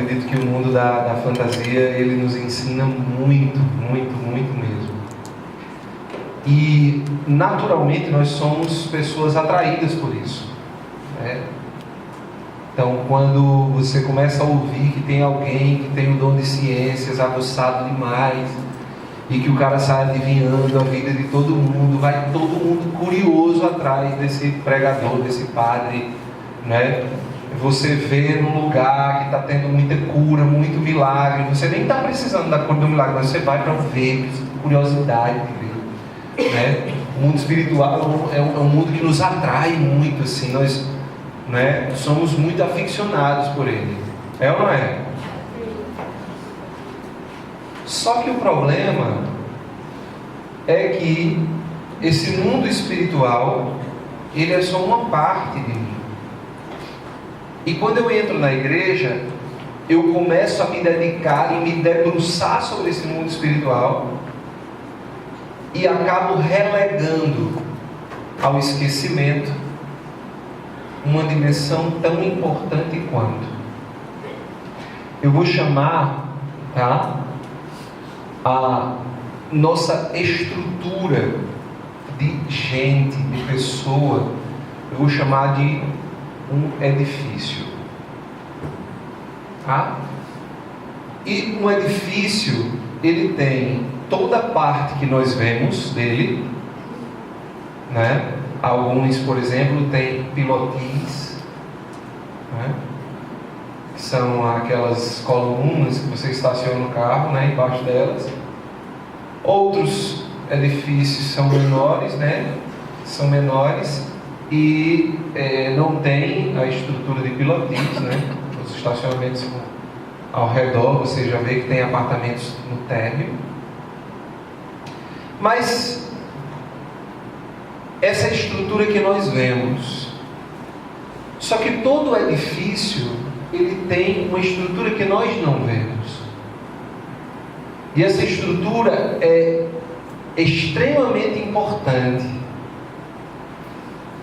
acredito que o mundo da fantasia, ele nos ensina muito, muito, muito mesmo. E, naturalmente, nós somos pessoas atraídas por isso, né? Então, quando você começa a ouvir que tem alguém que tem o dom de ciências aguçado demais, e que o cara sai adivinhando a vida de todo mundo, vai todo mundo curioso atrás desse pregador, desse padre, né? Você vê num lugar que está tendo muita cura, muito milagre, você nem está precisando da cura do milagre, mas você vai para ver, curiosidade de ver, né? O mundo espiritual é um mundo que nos atrai muito, assim, nós, né, somos muito aficionados por ele, é ou não é? Só que o problema é que esse mundo espiritual, ele é só uma parte de mim. E quando eu entro na igreja, eu começo a me dedicar e me debruçar sobre esse mundo espiritual e acabo relegando ao esquecimento uma dimensão tão importante quanto. Eu vou chamar, tá, a nossa estrutura de gente, de pessoa, eu vou chamar de um edifício, tá? E um edifício, ele tem toda a parte que nós vemos dele, né? Alguns, por exemplo, têm pilotis, né? Que são aquelas colunas que você estaciona o carro, né? Embaixo delas. Outros edifícios são menores, né? São menores e não tem a estrutura de pilotis, né? Os estacionamentos ao redor, você já vê que tem apartamentos no térreo. Mas essa é a estrutura que nós vemos. Só que todo edifício, ele tem uma estrutura que nós não vemos. E essa estrutura é extremamente importante.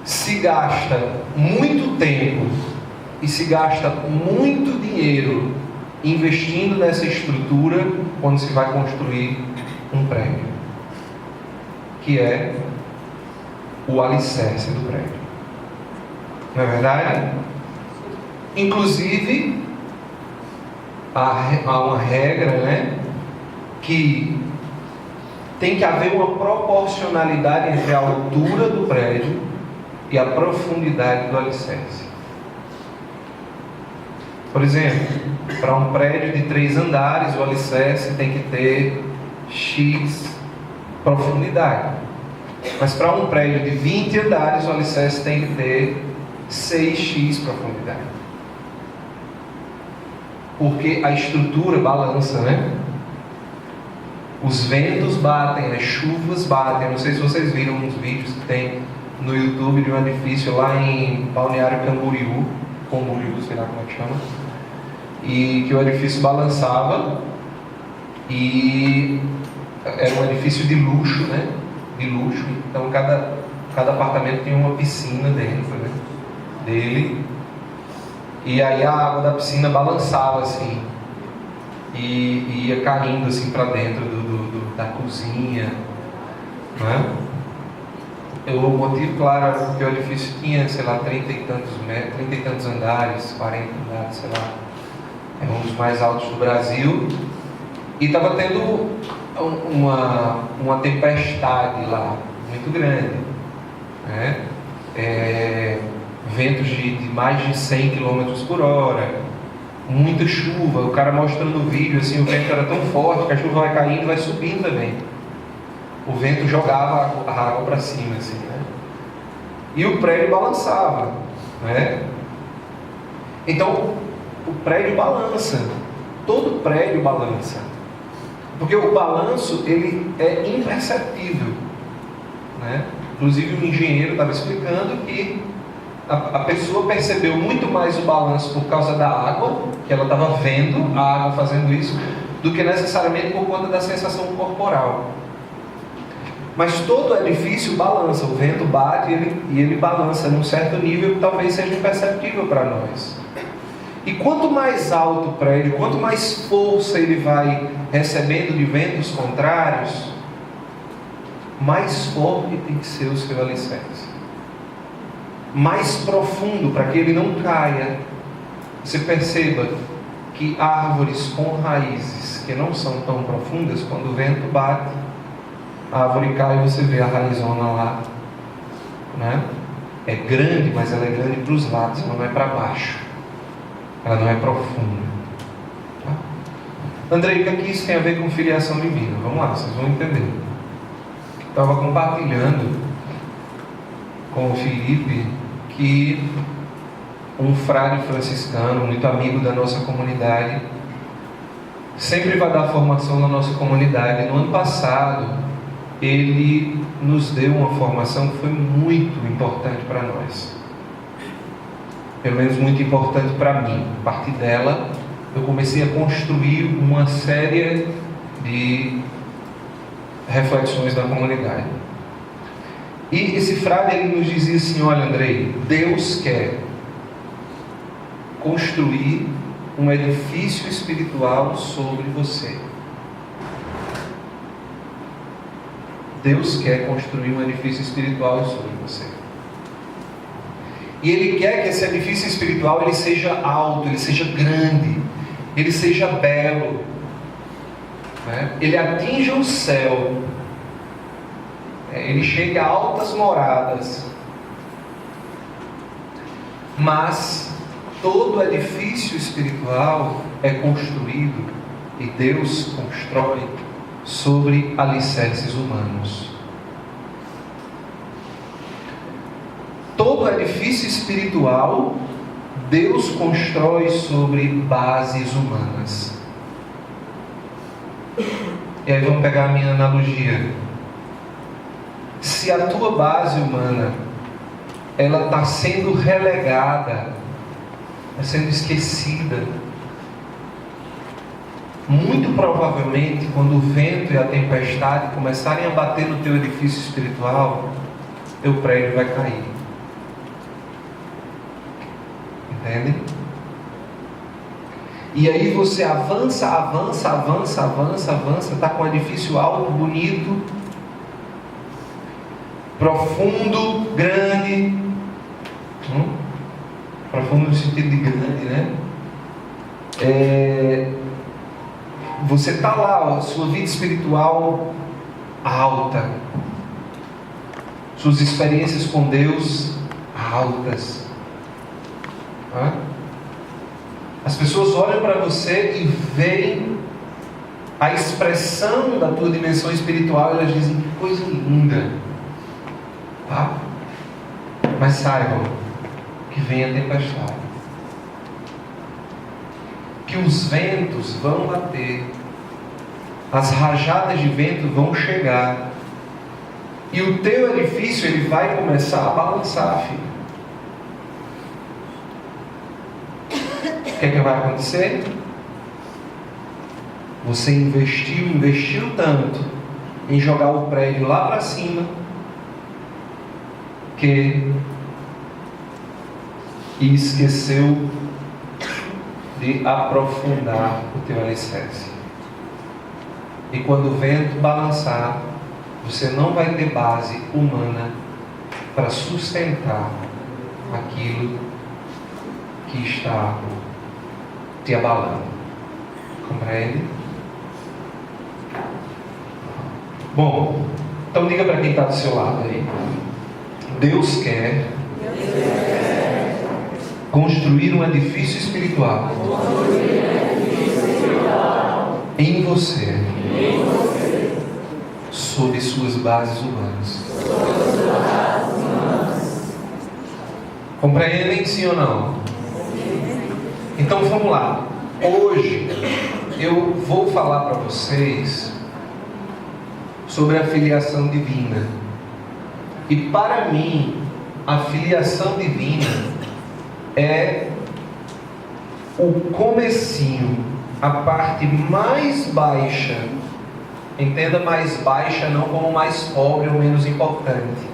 Se gasta muito tempo e se gasta muito dinheiro investindo nessa estrutura quando se vai construir um prédio, que é o alicerce do prédio. Não é verdade? Inclusive, há uma regra, né, que tem que haver uma proporcionalidade entre a altura do prédio e a profundidade do alicerce. Por exemplo, para um prédio de 3 andares, o alicerce tem que ter X profundidade. Mas para um prédio de 20 andares, o alicerce tem que ter 6x profundidade. Porque a estrutura balança, né? Os ventos batem, as chuvas batem. Não sei se vocês viram uns vídeos que tem no YouTube de um edifício lá em Balneário Camboriú, sei lá como é que chama, e que o edifício balançava e era um edifício de luxo, né? De luxo. Então cada apartamento tinha uma piscina dentro, né? Dele, e aí a água da piscina balançava assim e ia caindo assim para dentro da cozinha, né? O motivo, claro, era porque o edifício tinha, sei lá, 30 e tantos andares, 40 andares, sei lá, é um dos mais altos do Brasil, e estava tendo uma tempestade lá muito grande, né? Ventos de mais de 100 km por hora, muita chuva. O cara mostrando o vídeo, assim, o vento era tão forte que a chuva vai caindo e vai subindo também. O vento jogava a água para cima, assim, né? E o prédio balançava, né? Então, o prédio balança. Todo prédio balança. Porque o balanço, ele é imperceptível, né? Inclusive, o engenheiro estava explicando que a pessoa percebeu muito mais o balanço por causa da água, que ela estava vendo a água fazendo isso, do que necessariamente por conta da sensação corporal. Mas todo edifício balança, o vento bate e ele balança num certo nível que talvez seja imperceptível para nós. E quanto mais alto o prédio, quanto mais força ele vai recebendo de ventos contrários, mais forte tem que ser o seu alicerce. Mais profundo, para que ele não caia. Você perceba que árvores com raízes que não são tão profundas, quando o vento bate, a árvore cai e você vê a raizona lá, né? É grande, mas ela é grande para os lados, ela não é para baixo, ela não é profunda. Tá? Andrei, o que é que isso tem a ver com filiação divina? Vamos lá, vocês vão entender. Estava compartilhando com o Felipe que um frade franciscano, muito amigo da nossa comunidade, sempre vai dar formação na nossa comunidade. No ano passado, ele nos deu uma formação que foi muito importante para nós. Pelo menos muito importante para mim. A partir dela, eu comecei a construir uma série de reflexões na comunidade. E esse frade, ele nos dizia assim: olha, Andrei, Deus quer construir um edifício espiritual sobre você. Deus quer construir um edifício espiritual sobre você. E Ele quer que esse edifício espiritual ele seja alto, ele seja grande, ele seja belo, né? Ele atinja o céu, ele chegue a altas moradas. Mas todo edifício espiritual é construído, e Deus constrói sobre alicerces humanos. Todo edifício espiritual Deus constrói sobre bases humanas. E aí vamos pegar a minha analogia. Se a tua base humana ela está sendo relegada, está sendo esquecida, muito provavelmente, quando o vento e a tempestade começarem a bater no teu edifício espiritual, teu prédio vai cair. Entende? E aí você avança, está com um edifício alto, bonito, profundo, grande. Profundo no sentido de grande, né? Você está lá, sua vida espiritual alta, suas experiências com Deus altas. As pessoas olham para você e veem a expressão da tua dimensão espiritual e elas dizem: que coisa linda. Tá? Mas saibam que vem a tempestade, que os ventos vão bater, as rajadas de vento vão chegar, e o teu edifício ele vai começar a balançar, filho. O que vai acontecer? Você investiu tanto em jogar o prédio lá para cima, que esqueceu de aprofundar o teu alicerce. E quando o vento balançar, você não vai ter base humana para sustentar aquilo que está te abalando. Compreende? Bom, então diga para quem está do seu lado aí: Deus quer construir um edifício espiritual em você, sob suas bases humanas. Compreendem, sim ou não? Então vamos lá. Hoje eu vou falar para vocês sobre a filiação divina. E para mim, a filiação divina é o comecinho, a parte mais baixa. Entenda mais baixa não como mais pobre ou menos importante.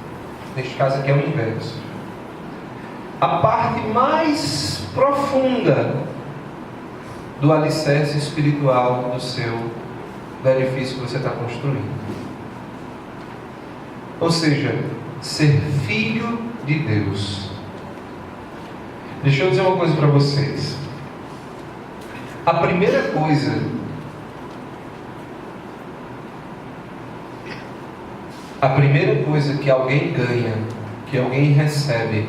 Neste caso aqui é o inverso. A parte mais profunda do alicerce espiritual do edifício que você está construindo. Ou seja, ser filho de Deus. Deixa eu dizer uma coisa para vocês. A primeira coisa que alguém ganha, que alguém recebe,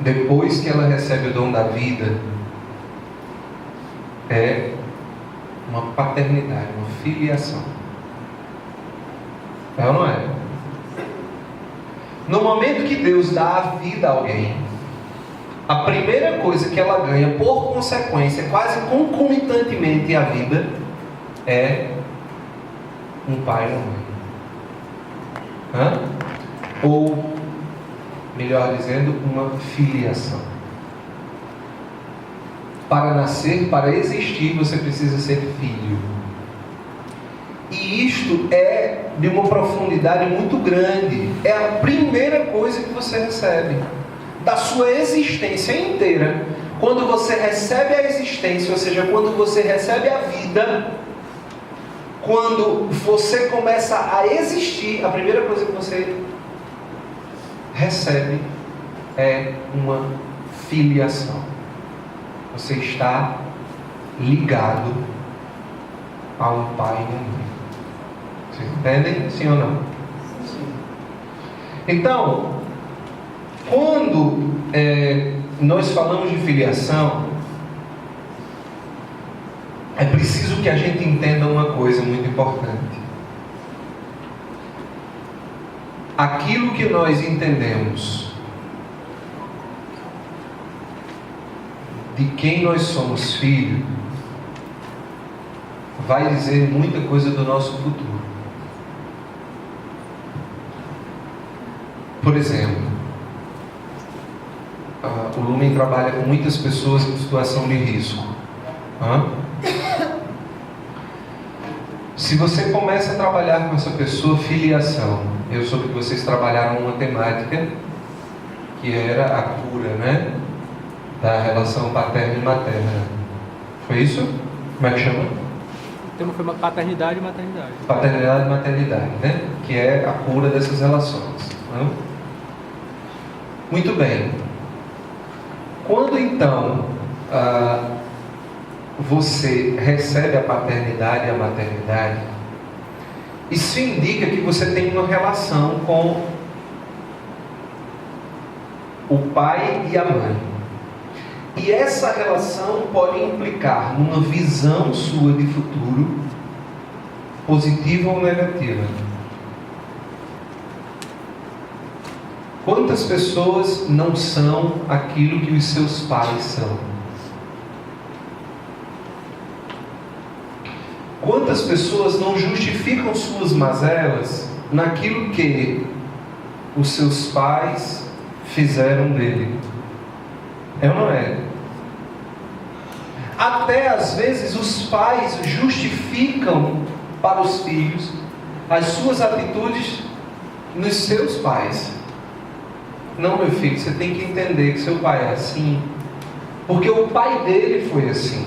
depois que ela recebe o dom da vida, é uma paternidade, uma filiação. É ou não é? No momento que Deus dá a vida a alguém, a primeira coisa que ela ganha, por consequência, quase concomitantemente à vida, é um pai ou uma mãe. Ou, melhor dizendo, uma filiação. Para nascer, para existir, você precisa ser filho. E isto é de uma profundidade muito grande. É a primeira coisa que você recebe da sua existência inteira. Quando você recebe a existência, ou seja, quando você recebe a vida, quando você começa a existir, a primeira coisa que você recebe é uma filiação. Você está ligado a um pai e uma mãe. Vocês entendem? Sim ou não? Sim. Então, quando nós falamos de filiação, é preciso que a gente entenda uma coisa muito importante. Aquilo que nós entendemos de quem nós somos filhos vai dizer muita coisa do nosso futuro. Por exemplo, o Lumen trabalha com muitas pessoas em situação de risco. Se você começa a trabalhar com essa pessoa, filiação, eu soube que vocês trabalharam uma temática que era a cura, né? Da relação paterna e materna. Foi isso? Como é que chama? O tema foi paternidade e maternidade. Paternidade e maternidade, né? Que é a cura dessas relações. Muito bem. Quando então você recebe a paternidade e a maternidade, isso indica que você tem uma relação com o pai e a mãe. E essa relação pode implicar numa visão sua de futuro, positiva ou negativa. Quantas pessoas não são aquilo que os seus pais são? Quantas pessoas não justificam suas mazelas naquilo que os seus pais fizeram dele? É ou não é? Até às vezes os pais justificam para os filhos as suas atitudes nos seus pais. Não, meu filho, você tem que entender que seu pai é assim, porque o pai dele foi assim.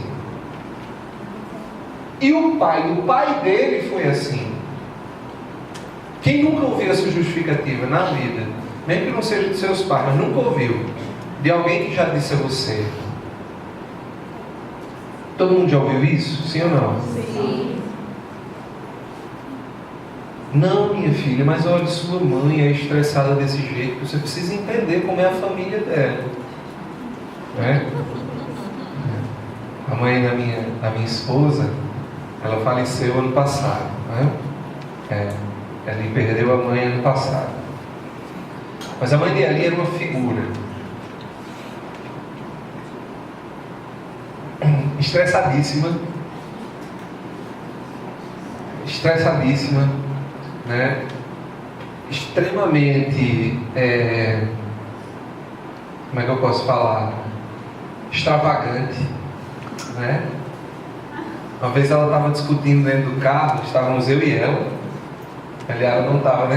E o pai dele foi assim. Quem nunca ouviu essa justificativa na vida, mesmo que não seja de seus pais, mas nunca ouviu, de alguém que já disse a você? Todo mundo já ouviu isso? Sim ou não? Sim. Não, minha filha, mas olha, sua mãe é estressada desse jeito. Você precisa entender como é a família dela, né? A mãe da minha esposa, ela faleceu ano passado, né? Ela perdeu a mãe ano passado. Mas a mãe dela era uma figura estressadíssima, né? Extremamente, como é que eu posso falar? Extravagante, né? Uma vez ela estava discutindo dentro do carro, estávamos eu e ela. Aliás, ela não estava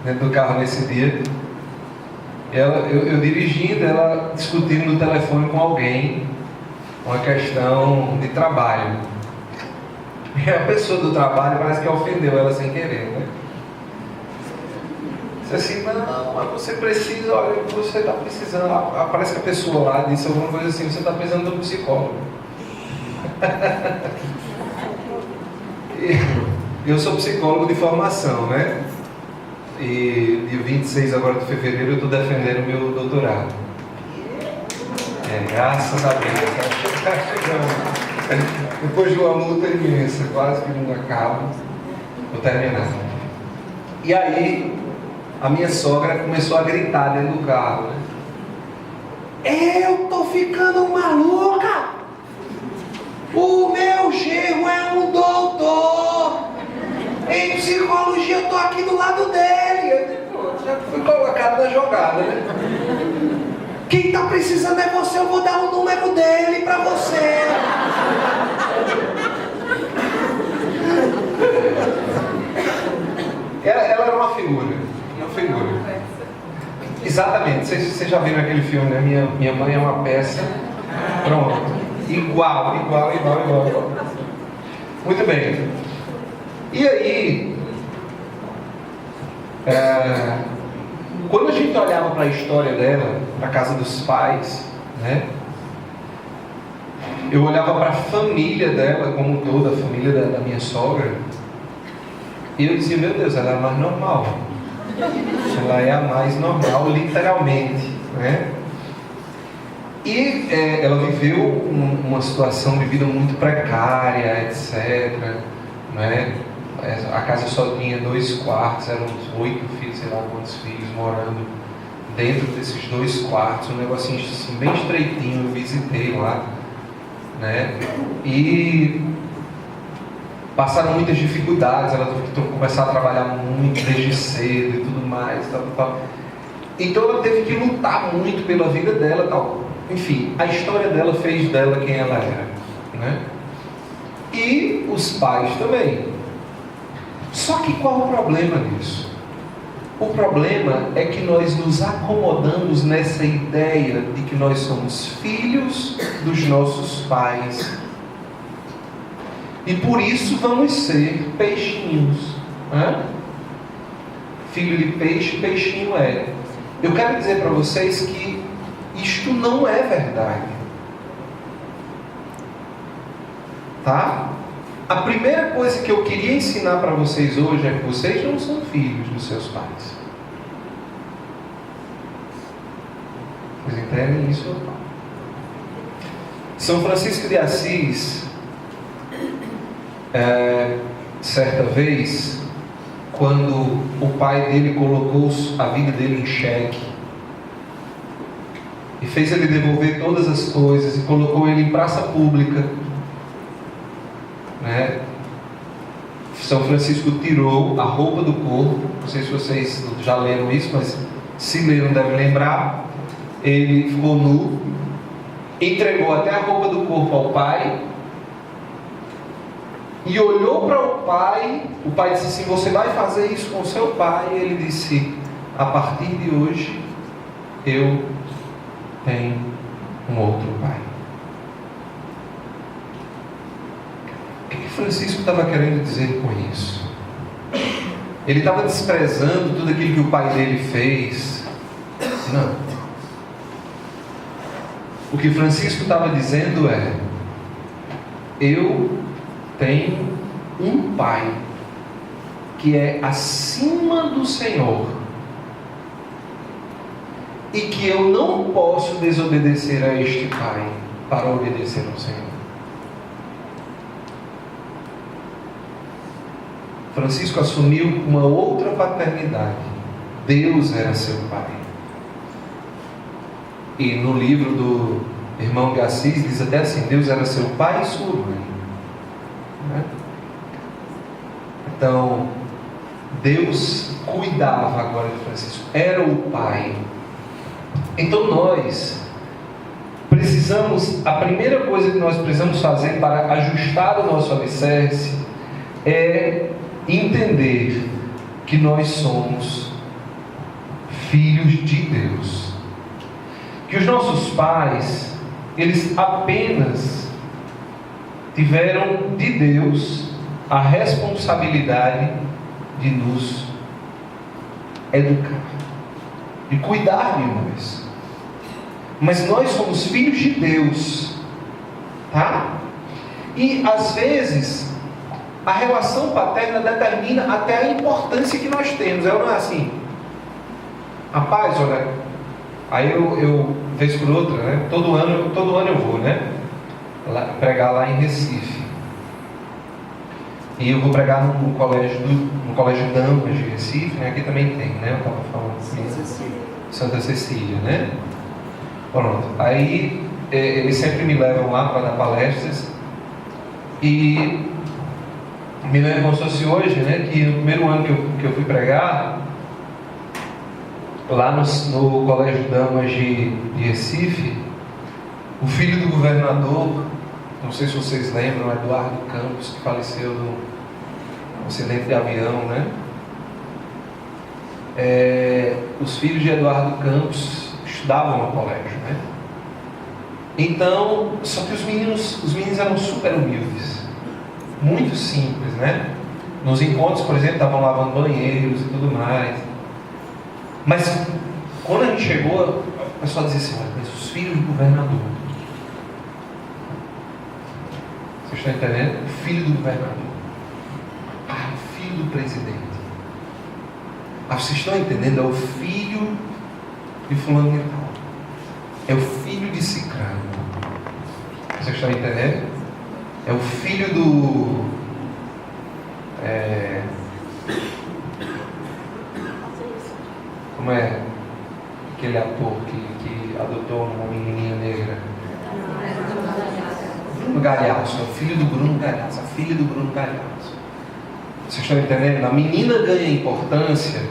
dentro do carro nesse dia. Eu dirigindo, ela discutindo no telefone com alguém. uma questão de trabalho. E a pessoa do trabalho parece que ofendeu ela sem querer, né? Disse assim, não, mas você precisa, olha, você está precisando. Parece que a pessoa lá disse alguma coisa assim, você está precisando de um psicólogo. Eu sou psicólogo de formação, né? E dia 26 agora de fevereiro eu estou defendendo o meu doutorado. Graças a Deus. Depois de uma luta imensa, quase que não acaba, vou terminar. E aí, a minha sogra começou a gritar dentro do carro, né? Eu tô ficando maluca! O meu genro é um doutor! Em psicologia eu tô aqui do lado dele! Já fui colocado na jogada, né? Quem tá precisando é você, eu vou dar o número dele pra você! Ela era uma figura. Exatamente, vocês já viram aquele filme, né? Minha mãe é uma peça. Pronto. Igual. Muito bem. E aí, quando a gente olhava para a história dela, para a casa dos pais, né? Eu olhava para a família dela como um todo, a família da minha sogra, e eu dizia, meu Deus, ela é a mais normal. Ela é a mais normal, literalmente, né? E ela viveu uma situação de vida muito precária, etc. Né? A casa só tinha 2 quartos, eram uns 8 filhos, sei lá quantos filhos morando dentro desses 2 quartos, um negocinho assim, bem estreitinho. Eu visitei lá, né? E passaram muitas dificuldades, ela teve que começar a trabalhar muito desde cedo e tudo mais, tal. Então ela teve que lutar muito pela vida dela, tal. Enfim, a história dela fez dela quem ela era, né? E os pais também. Só que qual o problema disso? O problema é que nós nos acomodamos nessa ideia de que nós somos filhos dos nossos pais. E por isso vamos ser peixinhos. Né? Filho de peixe, peixinho é. Eu quero dizer para vocês que isto não é verdade. Tá? A primeira coisa que eu queria ensinar para vocês hoje é que vocês não são filhos dos seus pais. Vocês entendem isso? São Francisco de Assis, certa vez, quando o pai dele colocou a vida dele em xeque e fez ele devolver todas as coisas e colocou ele em praça pública, né? São Francisco tirou a roupa do corpo. Não sei se vocês já leram isso, mas se leram devem lembrar. Ele ficou nu, entregou até a roupa do corpo ao pai e olhou para o pai disse assim, você vai fazer isso com seu pai? E ele disse, a partir de hoje eu tenho um outro pai. O que Francisco estava querendo dizer com isso? Ele estava desprezando tudo aquilo que o pai dele fez? Não. O que Francisco estava dizendo é, eu tenho um pai que é acima do Senhor e que eu não posso desobedecer a este pai para obedecer ao Senhor. Francisco assumiu uma outra paternidade. Deus era seu pai. E no livro do irmão de Assis diz até assim, Deus era seu pai e sua mãe. Né? Então, Deus cuidava agora de Francisco, era o pai. Então nós precisamos, a primeira coisa que nós precisamos fazer para ajustar o nosso alicerce é entender que nós somos filhos de Deus. Que os nossos pais eles apenas tiveram de Deus a responsabilidade de nos educar, de cuidar de nós. Mas nós somos filhos de Deus, tá? E às vezes a relação paterna determina até a importância que nós temos. Não é assim? Rapaz, olha, aí eu vez por outra, né? Todo ano eu vou, né? Pregar lá em Recife. E eu vou pregar no colégio Damas de Recife, né? Aqui também tem, né? Eu estava falando assim, Santa Cecília, né? Pronto. Aí eles sempre me levam lá para dar palestras. E me lembro como se fosse hoje, né? Que no primeiro ano que eu fui pregar, lá no colégio Damas de Recife, o filho do governador, não sei se vocês lembram, Eduardo Campos, que faleceu num acidente de avião, né? Os filhos de Eduardo Campos estudavam no colégio, né? Então, só que os meninos eram super humildes, muito simples, né? Nos encontros, por exemplo, estavam lavando banheiros e tudo mais. Mas quando a gente chegou, o pessoal dizia assim: olha, mas os filhos do governador. Vocês estão entendendo? O filho do governador. O filho do presidente. Vocês estão entendendo? É o filho de fulano de tal. É o filho de cicrano. Vocês estão entendendo? É o filho do... Como é aquele ator que adotou uma menininha negra? Bruno Galhaço. É o filho do Bruno Galhaço. A filha do Bruno Galhaço. Vocês estão entendendo? A menina ganha importância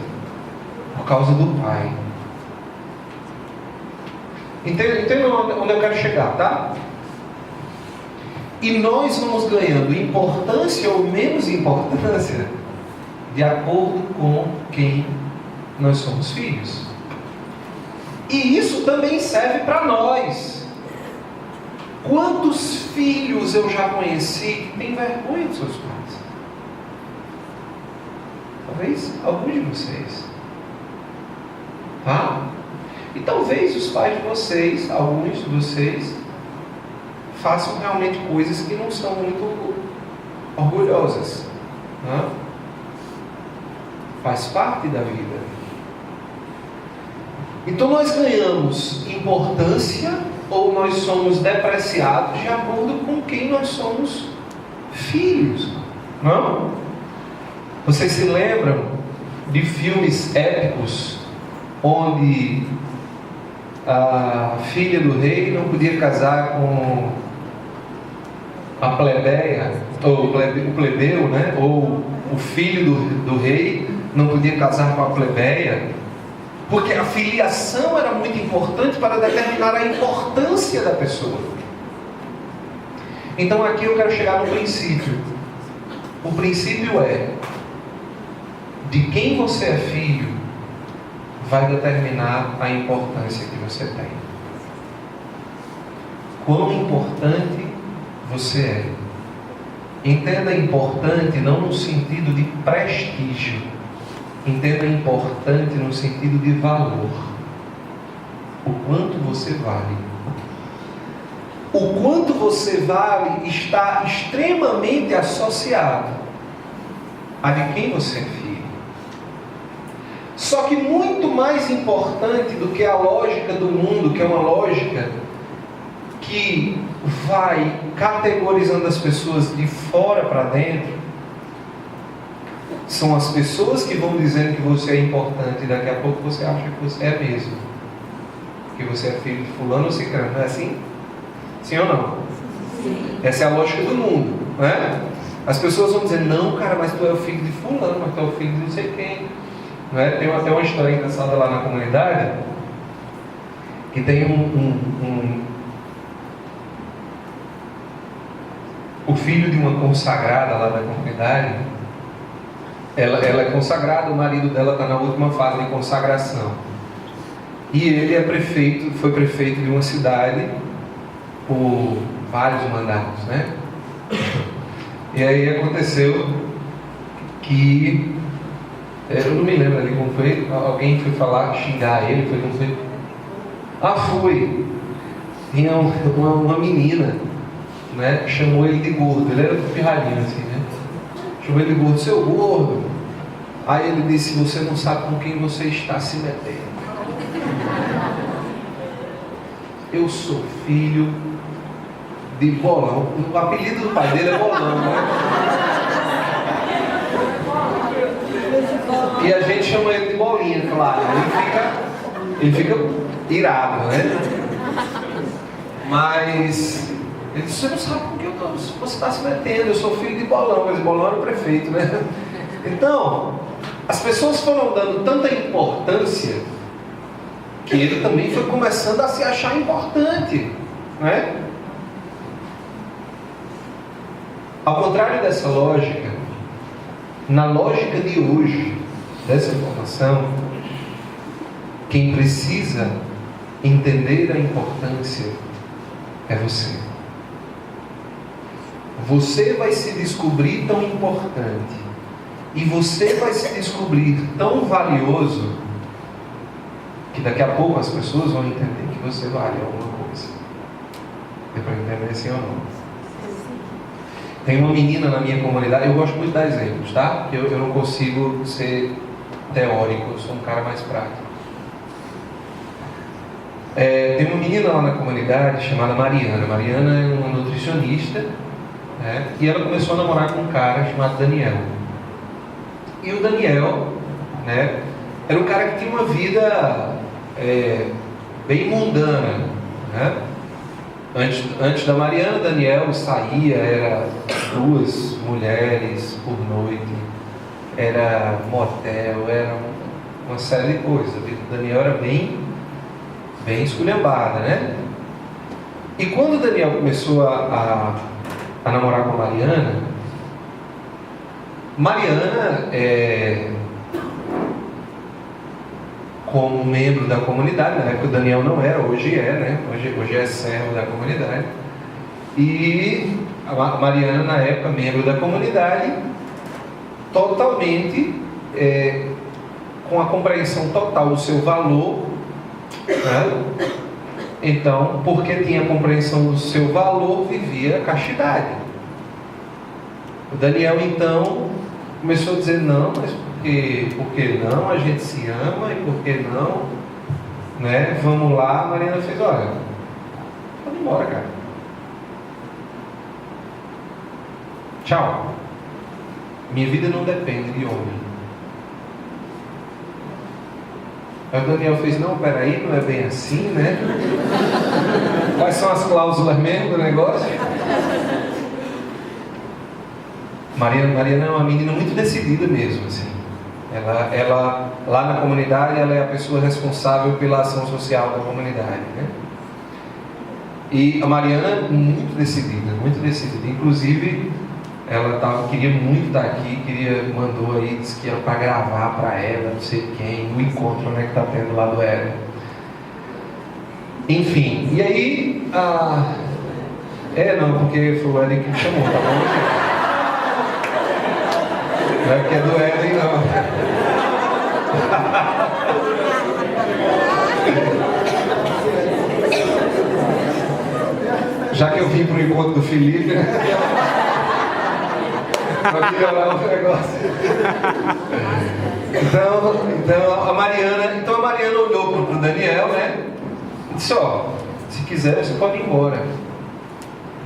por causa do pai. Entende onde eu quero chegar, tá? E nós vamos ganhando importância ou menos importância de acordo com quem nós somos filhos. E isso também serve para nós. Quantos filhos eu já conheci que têm vergonha dos seus pais? Talvez alguns de vocês. Tá? E talvez os pais de vocês, alguns de vocês, façam realmente coisas que não são muito orgulhosas. Né? Faz parte da vida. Então nós ganhamos importância ou nós somos depreciados de acordo com quem nós somos filhos. Não? Vocês se lembram de filmes épicos onde a filha do rei não podia casar com a plebeia, ou o plebeu, né? Ou o filho do rei não podia casar com a plebeia, porque a filiação era muito importante para determinar a importância da pessoa. Então aqui eu quero chegar no princípio. O princípio é: de quem você é filho vai determinar a importância que você tem. Quão importante você é. Entenda importante não no sentido de prestígio. Entenda importante no sentido de valor. O quanto você vale. O quanto você vale está extremamente associado a de quem você é filho. Só que muito mais importante do que a lógica do mundo, que é uma lógica que vai categorizando as pessoas de fora para dentro, são as pessoas que vão dizendo que você é importante e daqui a pouco você acha que você é mesmo. Que você é filho de fulano ou cicrano, não é assim? Sim ou não? Sim. Essa é a lógica do mundo, não é? As pessoas vão dizer: não, cara, mas tu é o filho de fulano, mas tu é o filho de não sei quem. Não é? Tem até uma história engraçada lá na comunidade, que tem o filho de uma consagrada lá da comunidade. Ela é consagrada, o marido dela está na última fase de consagração. E ele foi prefeito de uma cidade por vários mandatos, né? E aí aconteceu que, eu não me lembro ali como foi, alguém foi falar, xingar ele, foi como foi? Foi! Tinha uma menina, né? Chamou ele de gordo, ele era pirralhinho assim, né? Chamou ele de gordo, seu gordo. Aí ele disse, você não sabe com quem você está se metendo. Eu sou filho de Bolão. O apelido do pai dele é Bolão, né? E a gente chama ele de Bolinha, claro. Ele fica irado, né? Mas ele disse, você não sabe com quem você está se metendo. Eu sou filho de Bolão, mas Bolão era o prefeito, né? Então, as pessoas foram dando tanta importância que ele também foi começando a se achar importante, né? Ao contrário dessa lógica, na lógica de hoje, dessa informação, quem precisa entender a importância é você. Você vai se descobrir tão importante e você vai se descobrir tão valioso que daqui a pouco as pessoas vão entender que você vale alguma coisa. Deu para entender assim ou não? Tem uma menina na minha comunidade, eu gosto muito de dar exemplos, tá? Porque eu não consigo ser teórico, eu sou um cara mais prático. Tem uma menina lá na comunidade chamada Mariana. Mariana é uma nutricionista, né? E ela começou a namorar com um cara chamado Daniel. E o Daniel, né, era um cara que tinha uma vida bem mundana, né? Antes da Mariana, Daniel saía, era 2 mulheres por noite, era motel, era uma série de coisas. A vida do Daniel era bem esculhambada, né? E quando o Daniel começou a namorar com a Mariana, como membro da comunidade, na época o Daniel não era, hoje é, né? Hoje é servo da comunidade. E a Mariana, na época, membro da comunidade, totalmente com a compreensão total do seu valor, né? Então, porque tinha a compreensão do seu valor, vivia a castidade. O Daniel, então, começou a dizer, não, mas por que não? A gente se ama, e por que não? Né? Vamos lá. A Mariana fez, olha, pode ir embora, cara. Tchau. Minha vida não depende de homem. Aí o Daniel fez, não, peraí, não é bem assim, né? Quais são as cláusulas mesmo do negócio? Mariana é uma menina muito decidida mesmo, assim. Ela lá na comunidade, ela é a pessoa responsável pela ação social da comunidade, né? E a Mariana muito decidida. Inclusive, ela queria muito estar aqui, mandou aí, disse que era para gravar para ela, não sei quem, o encontro, né, que está tendo lá do Éden. Enfim, e aí, não, porque foi o Éden que me chamou, tá bom? Não é porque é do Éden, não. Já que eu vim para o encontro do Felipe, para melhorar o negócio. Então a Mariana olhou para o Daniel, né? E disse, se quiser você pode ir embora.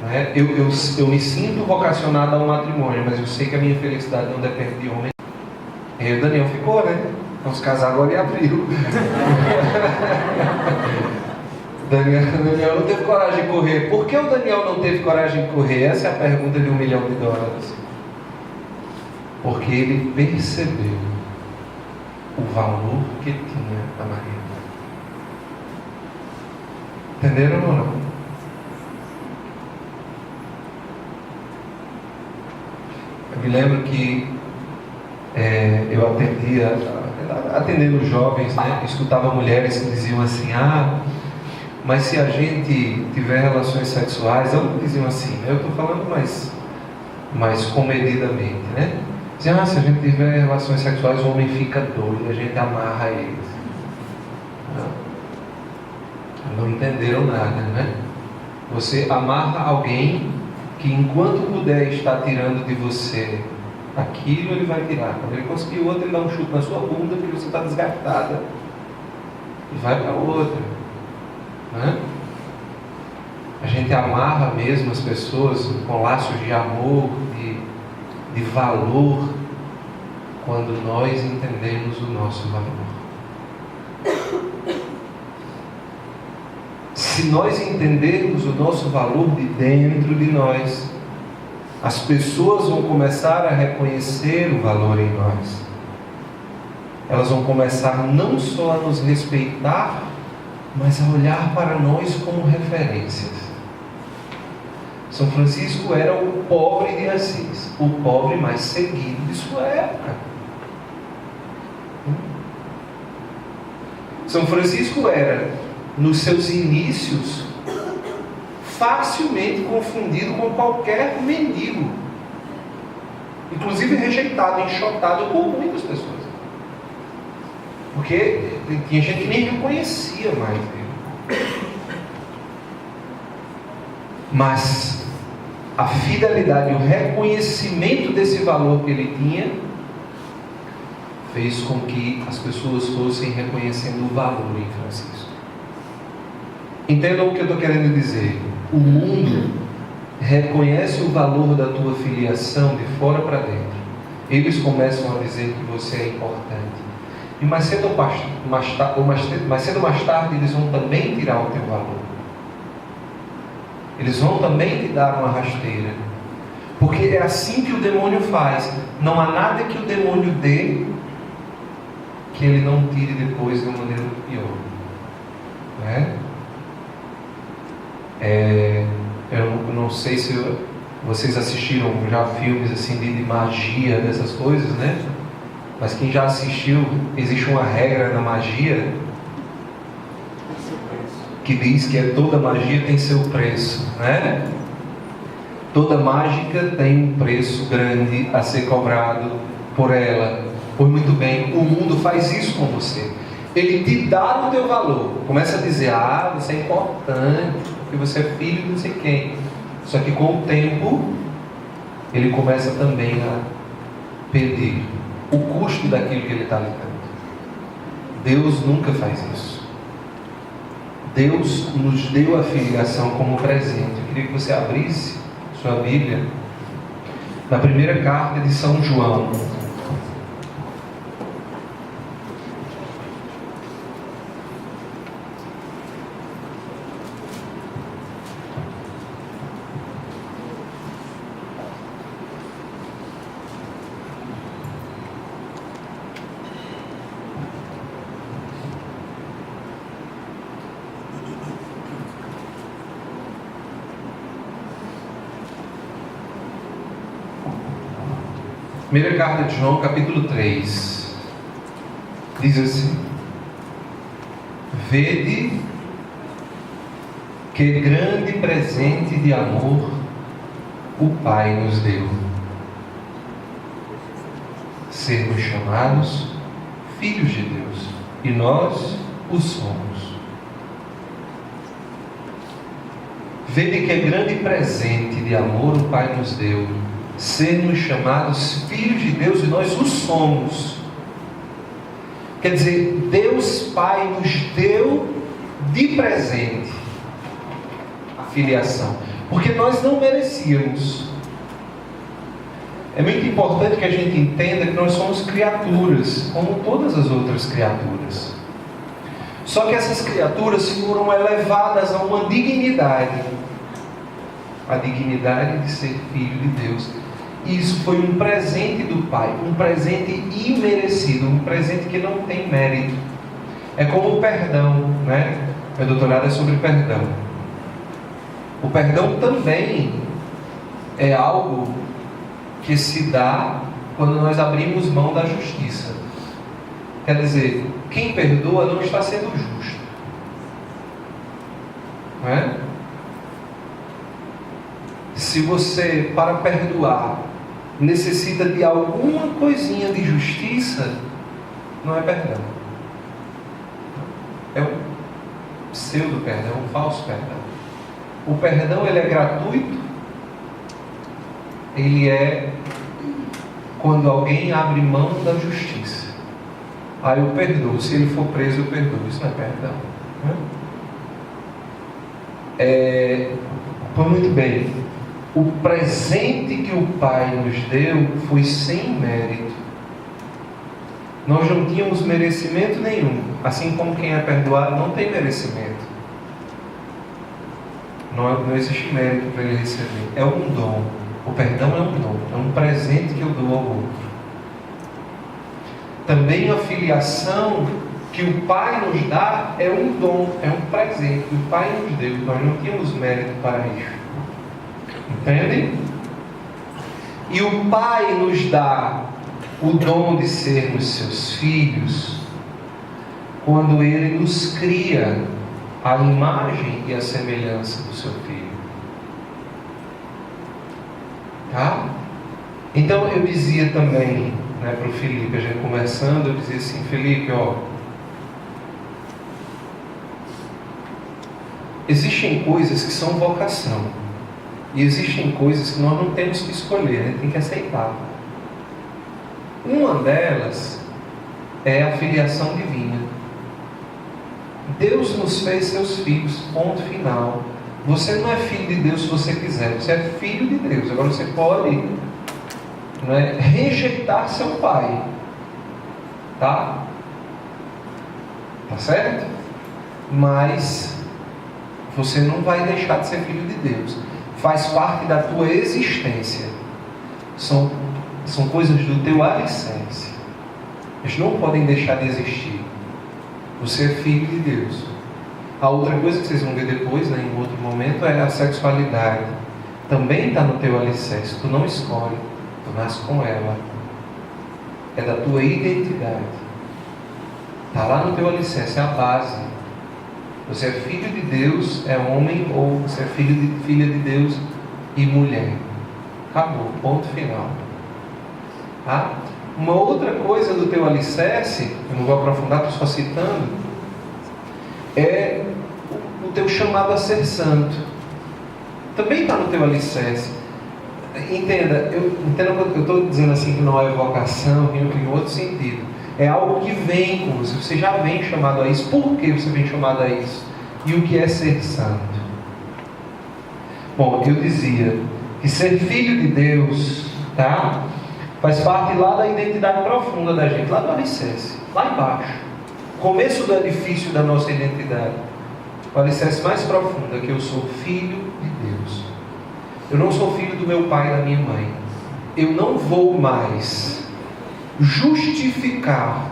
Né? Eu me sinto vocacionado ao matrimônio, mas eu sei que a minha felicidade não depende de homem. E aí o Daniel ficou, né? Vamos casar agora em abril. Daniel não teve coragem de correr. Por que o Daniel não teve coragem de correr? Essa é a pergunta de $1 milhão. Porque ele percebeu o valor que tinha a Maria. Entenderam ou não? Eu me lembro que eu atendendo jovens, né? Escutava mulheres que diziam assim, mas se a gente tiver relações sexuais, elas diziam assim, eu estou falando mais comedidamente, né? Diziam, se a gente tiver relações sexuais, o homem fica doido, a gente amarra ele. Não entenderam nada, né? Você amarra alguém que enquanto puder estar tirando de você aquilo, ele vai tirar. Quando ele conseguir outro, ele dá um chute na sua bunda porque você está desgastada e vai para outra, né? A gente amarra mesmo as pessoas com laços de amor, de valor, quando nós entendemos o nosso valor. Se nós entendermos o nosso valor de dentro de nós, as pessoas vão começar a reconhecer o valor em nós. Elas vão começar não só a nos respeitar, mas a olhar para nós como referências. São Francisco era o pobre de Assis, o pobre mais seguido de sua época. São Francisco era, nos seus inícios, facilmente confundido com qualquer mendigo, inclusive rejeitado, enxotado por muitas pessoas, porque tinha gente que nem reconhecia mais ele. Mas a fidelidade e o reconhecimento desse valor que ele tinha fez com que as pessoas fossem reconhecendo o valor em Francisco. Entendam o que eu estou querendo dizer. O mundo reconhece o valor da tua filiação de fora para dentro. Eles começam a dizer que você é importante. E mais cedo ou mais tarde eles vão também tirar o teu valor. Eles vão também te dar uma rasteira. Porque é assim que o demônio faz. Não há nada que o demônio dê que ele não tire depois de uma maneira pior. Né? Eu não sei se vocês assistiram já filmes assim de magia, dessas coisas, né? Mas quem já assistiu, existe uma regra na magia que diz que toda magia tem seu preço, né? Toda mágica tem um preço grande a ser cobrado por ela. Pois muito bem, o mundo faz isso com você. Ele te dá o teu valor. Começa a dizer, você é importante, porque você é filho de não sei quem. Só que com o tempo, ele começa também a pedir o custo daquilo que ele está lhe dando. Deus nunca faz isso. Deus nos deu a filiação como presente. Eu queria que você abrisse sua Bíblia na primeira carta de São João. Primeira carta de João, capítulo 3, diz assim: Vede que grande presente de amor o Pai nos deu, sermos chamados filhos de Deus, e nós o somos. Vede que grande presente de amor o Pai nos deu, sermos chamados filhos de Deus, e nós o somos. Quer dizer, Deus Pai nos deu de presente a filiação, porque nós não merecíamos. É muito importante que a gente entenda que nós somos criaturas, como todas as outras criaturas. Só que essas criaturas foram elevadas a uma dignidade, a dignidade de ser filho de Deus. E isso foi um presente do Pai, um presente imerecido, um presente que não tem mérito. É como o perdão, né? Meu doutorado é sobre perdão. O perdão também é algo que se dá quando nós abrimos mão da justiça. Quer dizer, quem perdoa não está sendo justo. não é? Se você, para perdoar, necessita de alguma coisinha de justiça, não é perdão. É um pseudo-perdão, um falso perdão. O perdão, ele é gratuito. Ele é quando alguém abre mão da justiça. Aí eu perdoo. Se ele for preso, eu perdoo. Isso não é perdão. Pois muito bem. O presente que o Pai nos deu foi sem mérito. Nós não tínhamos merecimento nenhum. Assim como quem é perdoado não tem merecimento. Não existe mérito para ele receber. É um dom. O perdão é um dom. É um presente que eu dou ao outro. Também a filiação que o Pai nos dá é um dom. É um presente que o Pai nos deu. Nós não tínhamos mérito para isso. Entende? E o Pai nos dá o dom de sermos seus filhos quando Ele nos cria a imagem e a semelhança do seu Filho. Tá? Então eu dizia também, para o Felipe, a gente conversando, eu dizia assim: Felipe, existem coisas que são vocação. E existem coisas que nós não temos que escolher, a gente tem que aceitar. Uma delas é a filiação divina. Deus nos fez seus filhos, ponto final. Você não é filho de Deus se você quiser, você é filho de Deus. Agora você pode rejeitar seu pai. Tá certo? Mas você não vai deixar de ser filho de Deus. Faz parte da tua existência. São coisas do teu alicerce. Eles não podem deixar de existir. Você é filho de Deus. A outra coisa que vocês vão ver depois, em outro momento, é a sexualidade. Também está no teu alicerce. Tu não escolhe, tu nasce com ela. É da tua identidade. Está lá no teu alicerce, é a base. Você é filho de Deus, é homem, ou você é filha de Deus e mulher. Acabou, ponto final. Tá? Uma outra coisa do teu alicerce, eu não vou aprofundar, estou só citando, é o teu chamado a ser santo. Também está no teu alicerce. Entenda quando eu estou dizendo assim que não é vocação, em outro sentido. É algo que vem com você. Você já vem chamado a isso. Por que você vem chamado a isso? E o que é ser santo? Bom, eu dizia que ser filho de Deus, tá? Faz parte lá da identidade profunda da gente, lá do alicerce, lá embaixo. Começo do edifício da nossa identidade. O alicerce mais profundo é que eu sou filho de Deus. Eu não sou filho do meu pai e da minha mãe. Eu não vou mais justificar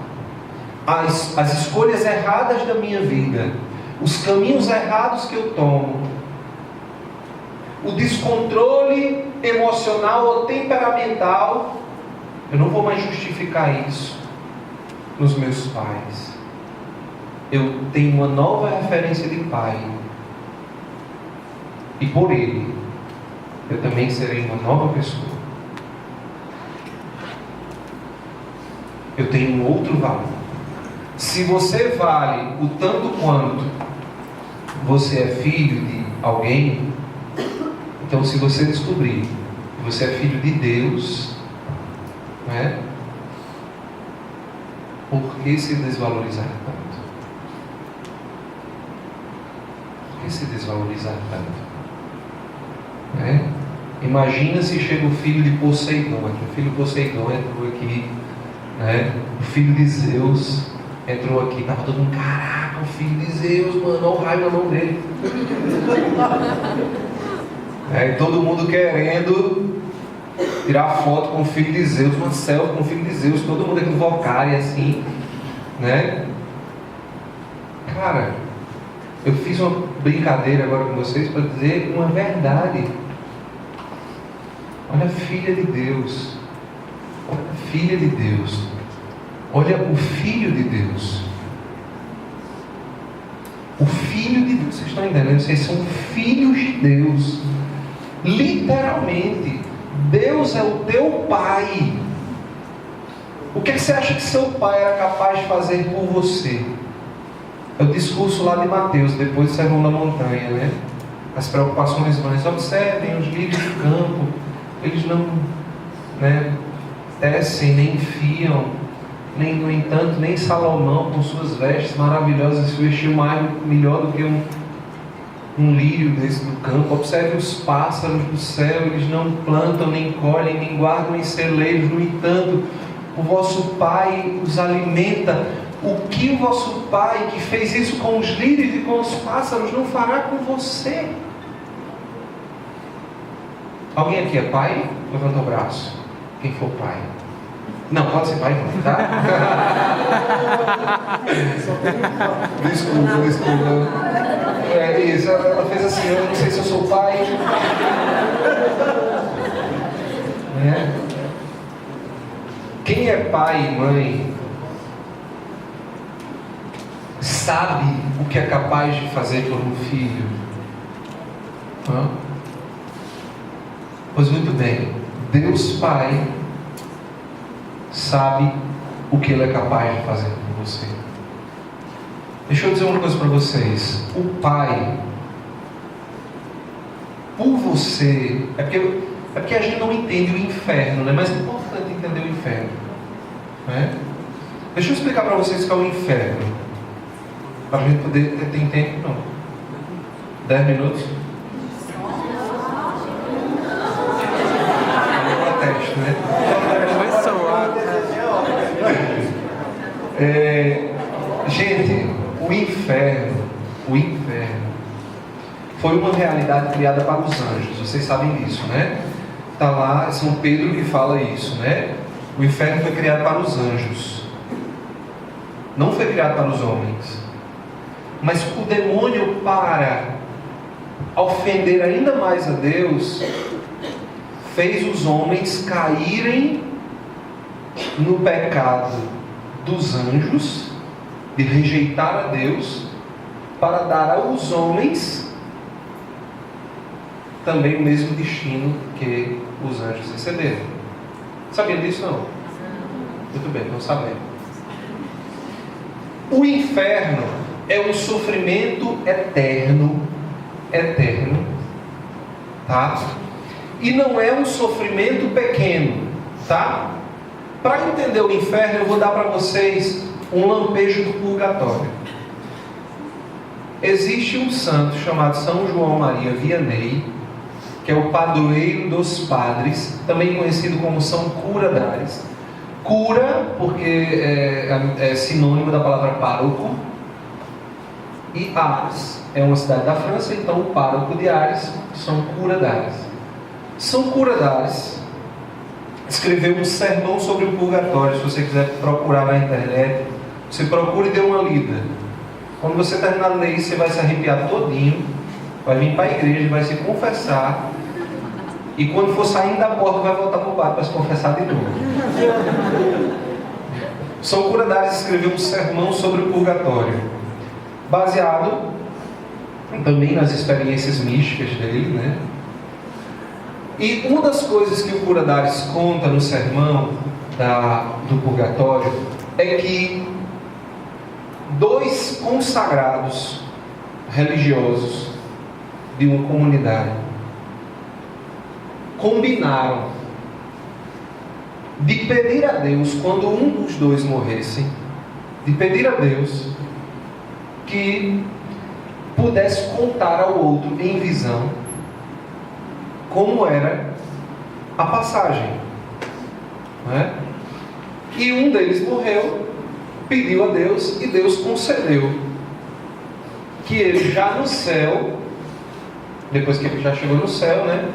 as escolhas erradas da minha vida, os caminhos errados que eu tomo, o descontrole emocional ou temperamental. Eu não vou mais justificar isso nos meus pais. Eu tenho uma nova referência de pai, e por ele eu também serei uma nova pessoa. Eu tenho um outro valor. Se você vale o tanto quanto você é filho de alguém, então se você descobrir que você é filho de Deus, por que se desvalorizar tanto? Por que se desvalorizar tanto? Imagina se chega o filho de Poseidon. O filho de Poseidon entrou aqui, o filho de Zeus entrou aqui, estava todo mundo: caraca, o filho de Zeus, mano, olha o raio na mão dele. Todo mundo querendo tirar foto com o filho de Zeus, uma selfie com o filho de Zeus, todo mundo aqui no Vocari, assim, Cara, eu fiz uma brincadeira agora com vocês para dizer uma verdade. Olha a filha de Deus. Olha a filha de Deus. Olha o Filho de Deus. O Filho de Deus, vocês estão entendendo? Vocês são filhos de Deus. Literalmente, Deus é o teu Pai. O que você acha que seu pai era capaz de fazer por você? É o discurso lá de Mateus, depois do Sermão da Montanha, né? As preocupações vãs. Observem os lírios do campo. Eles não, né, tecem, nem fiam, nem, no entanto, nem Salomão, com suas vestes maravilhosas, se vestiu mais melhor do que um lírio desse do campo. Observe os pássaros do céu. Eles não plantam, nem colhem, nem guardam em celeiros. No entanto, o vosso Pai os alimenta. O que o vosso Pai, que fez isso com os lírios e com os pássaros, não fará com você? Alguém aqui é pai? Levanta o braço. Quem for pai. Não, pode ser pai não, tá? Desculpa. É isso, ela fez assim, eu não sei se eu sou pai. Quem é pai e mãe sabe o que é capaz de fazer por um filho. Pois muito bem, Deus Pai sabe o que Ele é capaz de fazer por você. Deixa eu dizer uma coisa para vocês. O Pai, por você, é porque a gente não entende o inferno, né? Mas é importante entender o inferno, né? Deixa eu explicar para vocês o que é o inferno, para a gente poder ter tempo. Não, 10 minutos. Protesto, né? Gente, o inferno foi uma realidade criada para os anjos. Vocês sabem disso, né? Está lá São Pedro que fala isso, né? O inferno foi criado para os anjos, não foi criado para os homens. Mas o demônio, para ofender ainda mais a Deus, fez os homens caírem no pecado dos anjos, de rejeitar a Deus, para dar aos homens também o mesmo destino que os anjos receberam. Sabia disso não? Muito bem, não sabemos. O inferno é um sofrimento eterno, tá? E não é um sofrimento pequeno, tá? Para entender o inferno, eu vou dar para vocês um lampejo do purgatório. Existe um santo chamado São João Maria Vianney, que é o padroeiro dos padres, também conhecido como São Cura d'Ares. Cura, porque é sinônimo da palavra pároco, e Ares é uma cidade da França, então o pároco de Ares, São Cura d'Ares. São Cura d'Ares escreveu um sermão sobre o purgatório. Se você quiser procurar na internet, você procura e dê uma lida. Quando você terminar de ler isso, você vai se arrepiar todinho, vai vir para a igreja, vai se confessar, e quando for saindo da porta, vai voltar para o bar para se confessar de novo. São Cura d'Ares escreveu um sermão sobre o purgatório, baseado também nas experiências místicas dele, né? E uma das coisas que o Cura d'Ares conta no sermão do purgatório é que 2 consagrados religiosos de uma comunidade combinaram de pedir a Deus, quando um dos 2 morresse, de pedir a Deus que pudesse contar ao outro em visão como era a passagem, né? E um deles morreu, pediu a Deus, e Deus concedeu que ele já no céu, depois que ele já chegou no céu, né,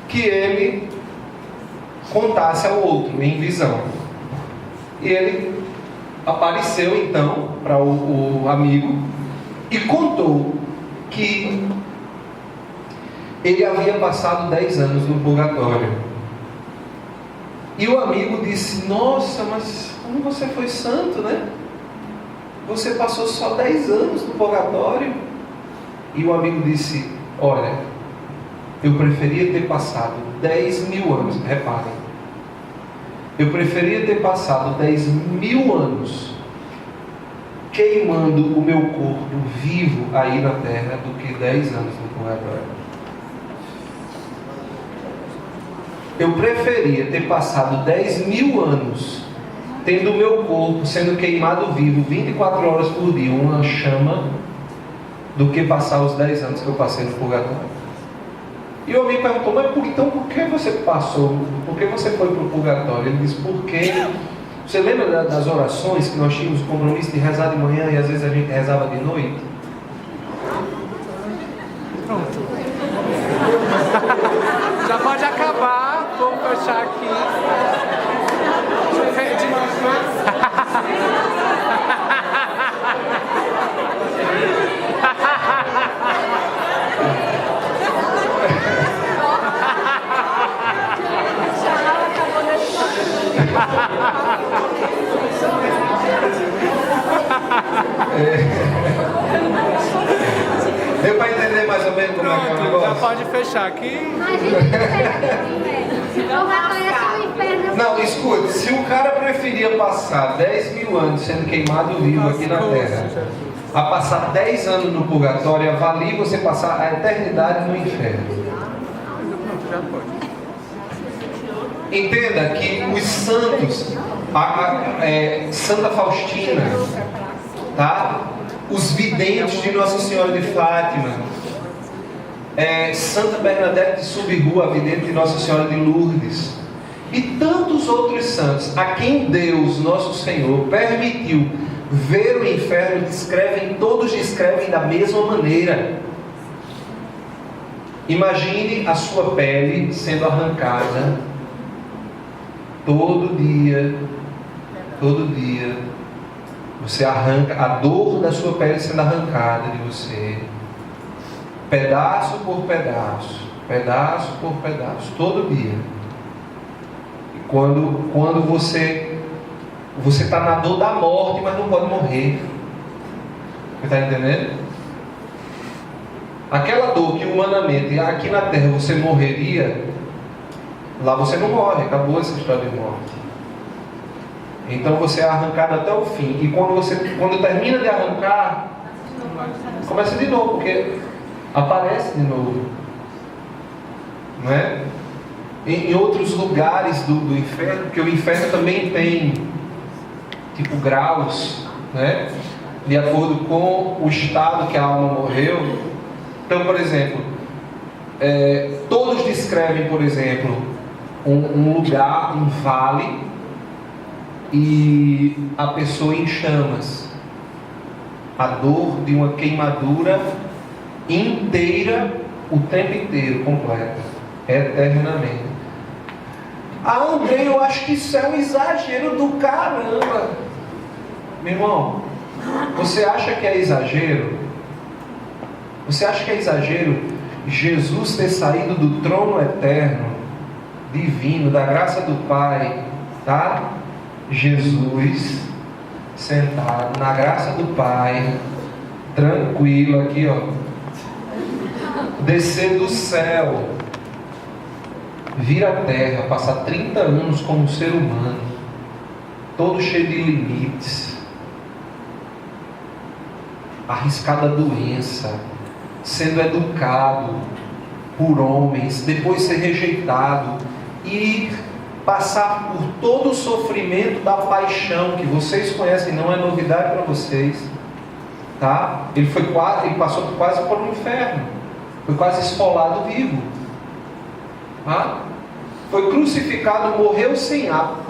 que ele contasse ao outro em visão. E ele apareceu então para o amigo e contou que ele havia passado 10 anos no purgatório. E o amigo disse: nossa, mas como você foi santo, né? você passou só 10 anos no purgatório. E o amigo disse: olha, eu preferia ter passado 10.000 anos, reparem, eu preferia ter passado 10.000 anos queimando o meu corpo vivo aí na terra do que 10 anos no purgatório. Eu preferia ter passado 10.000 anos tendo o meu corpo sendo queimado vivo 24 horas por dia, uma chama, do que passar os 10 anos que eu passei no purgatório. E o homem perguntou: mas então por que você passou? Por que você foi para o purgatório? Ele disse: porque você lembra das orações que nós tínhamos o compromisso de rezar de manhã e às vezes a gente rezava de noite? Pronto. Já pode acabar, vamos fechar aqui. Deu para entender mais ou menos como é que é o negócio? Já pode fechar aqui. Não, escute, se o cara preferia passar 10.000 anos sendo queimado vivo aqui na terra, a passar 10 anos no purgatório, avalie você passar a eternidade no inferno. Já pode. Entenda que os santos, Santa Faustina, tá? Os videntes de Nossa Senhora de Fátima, Santa Bernadette de Subiru, a vidente de Nossa Senhora de Lourdes, e tantos outros santos, a quem Deus, nosso Senhor, permitiu ver o inferno, todos descrevem da mesma maneira. Imagine a sua pele sendo arrancada todo dia, você arranca a dor da sua pele sendo arrancada de você, pedaço por pedaço, todo dia. E quando você está na dor da morte, mas não pode morrer. Você está entendendo? Aquela dor que humanamente aqui na terra você morreria, lá você não morre, acabou essa história de morte. Então você é arrancado até o fim. E quando termina de arrancar, começa de novo, porque aparece de novo. Não é? Em outros lugares do inferno, porque o inferno também tem tipo graus, né? De acordo com o estado que a alma morreu. Então, por exemplo, todos descrevem, por exemplo, um lugar, um vale, e a pessoa em chamas, a dor de uma queimadura inteira, o tempo inteiro, completa, eternamente. Ah, André, eu acho que isso é um exagero do caramba. Meu irmão, você acha que é exagero? Você acha que é exagero Jesus ter saído do trono eterno, divino, da graça do Pai, tá? Jesus sentado na graça do Pai, tranquilo aqui, ó, descer do céu, vir à terra, passar 30 anos como ser humano, todo cheio de limites, arriscado a doença, sendo educado por homens, depois ser rejeitado e passar por todo o sofrimento da paixão que vocês conhecem, não é novidade para vocês, tá? Ele passou quase por um inferno, foi quase esfolado vivo, tá? Foi crucificado, morreu sem ar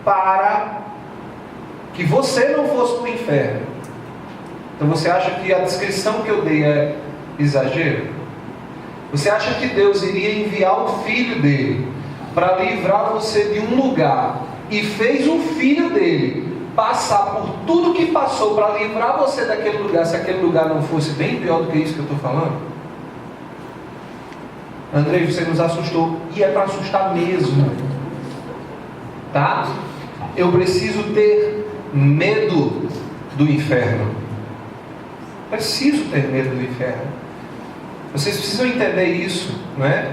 para que você não fosse para o inferno. Então você acha que a descrição que eu dei é exagero? Você acha que Deus iria enviar o Filho dele para livrar você de um lugar, e fez o Filho dele passar por tudo que passou para livrar você daquele lugar, se aquele lugar não fosse bem pior do que isso que eu estou falando? Andrei, você nos assustou, e é para assustar mesmo, tá? Eu preciso ter medo do inferno. Preciso ter medo do inferno. Vocês precisam entender isso, não é?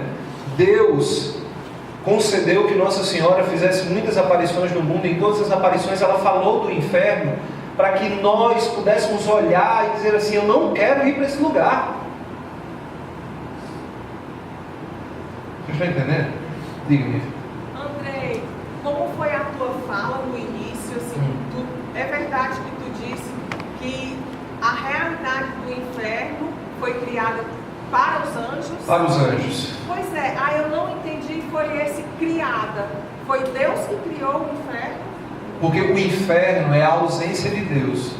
Deus concedeu que Nossa Senhora fizesse muitas aparições no mundo. Em todas as aparições ela falou do inferno, para que nós pudéssemos olhar e dizer assim: eu não quero ir para esse lugar. Vocês estão entendendo? Diga-me. Andrei, como foi a tua fala no início? Assim, é verdade que tu disse que a realidade do inferno foi criada para os anjos? Para os anjos. Pois é, eu não entendi, foi esse criada. Foi Deus que criou o inferno? Porque o inferno é a ausência de Deus.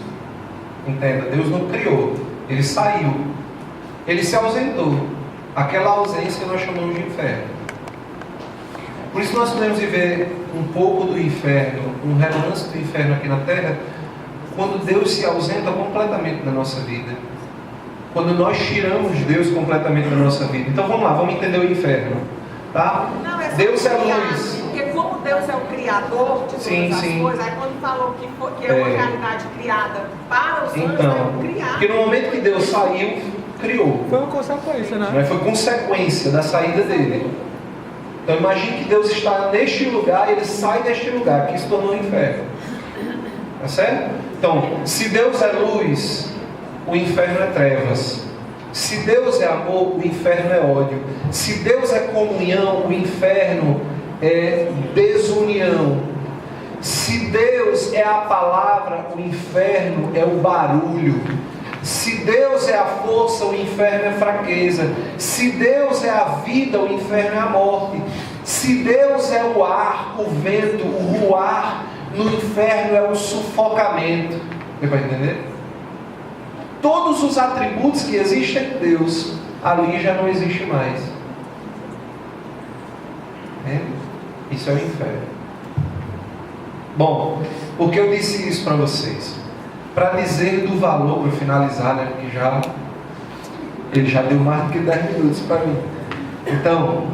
Entenda, Deus não criou, Ele saiu, Ele se ausentou. Aquela ausência nós chamamos de inferno. Por isso nós podemos viver um pouco do inferno, um relance do inferno aqui na terra, quando Deus se ausenta completamente da nossa vida. Quando nós tiramos Deus completamente da nossa vida. Então vamos lá, vamos entender o inferno. Tá? Não, Deus é luz. Porque como Deus é o criador de todas as coisas, aí quando falou que é uma realidade criada para os anjos, é o criado. Porque no momento que Deus saiu, criou. Foi uma consequência, né? Foi consequência da saída dele. Então imagine que Deus está neste lugar e ele sai deste lugar, que se tornou um inferno. Tá certo? Então, se Deus é luz, o inferno é trevas. Se Deus é amor, o inferno é ódio. Se Deus é comunhão, o inferno é desunião. Se Deus é a palavra, o inferno é o barulho. Se Deus é a força, o inferno é fraqueza. Se Deus é a vida, o inferno é a morte. Se Deus é o ar, o vento, o ruar, no inferno é o sufocamento. Deu para entender? Todos os atributos que existem em Deus, ali já não existe mais. Isso é o inferno. Bom, por que eu disse isso para vocês? Para dizer do valor, para finalizar, né? Porque ele já deu mais do que 10 minutos para mim. Então,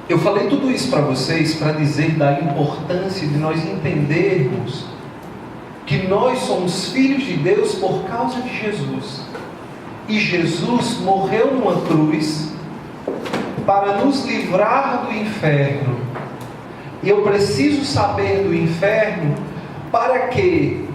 eu falei tudo isso para vocês para dizer da importância de nós entendermos que nós somos filhos de Deus por causa de Jesus. E Jesus morreu numa cruz para nos livrar do inferno. E eu preciso saber do inferno para que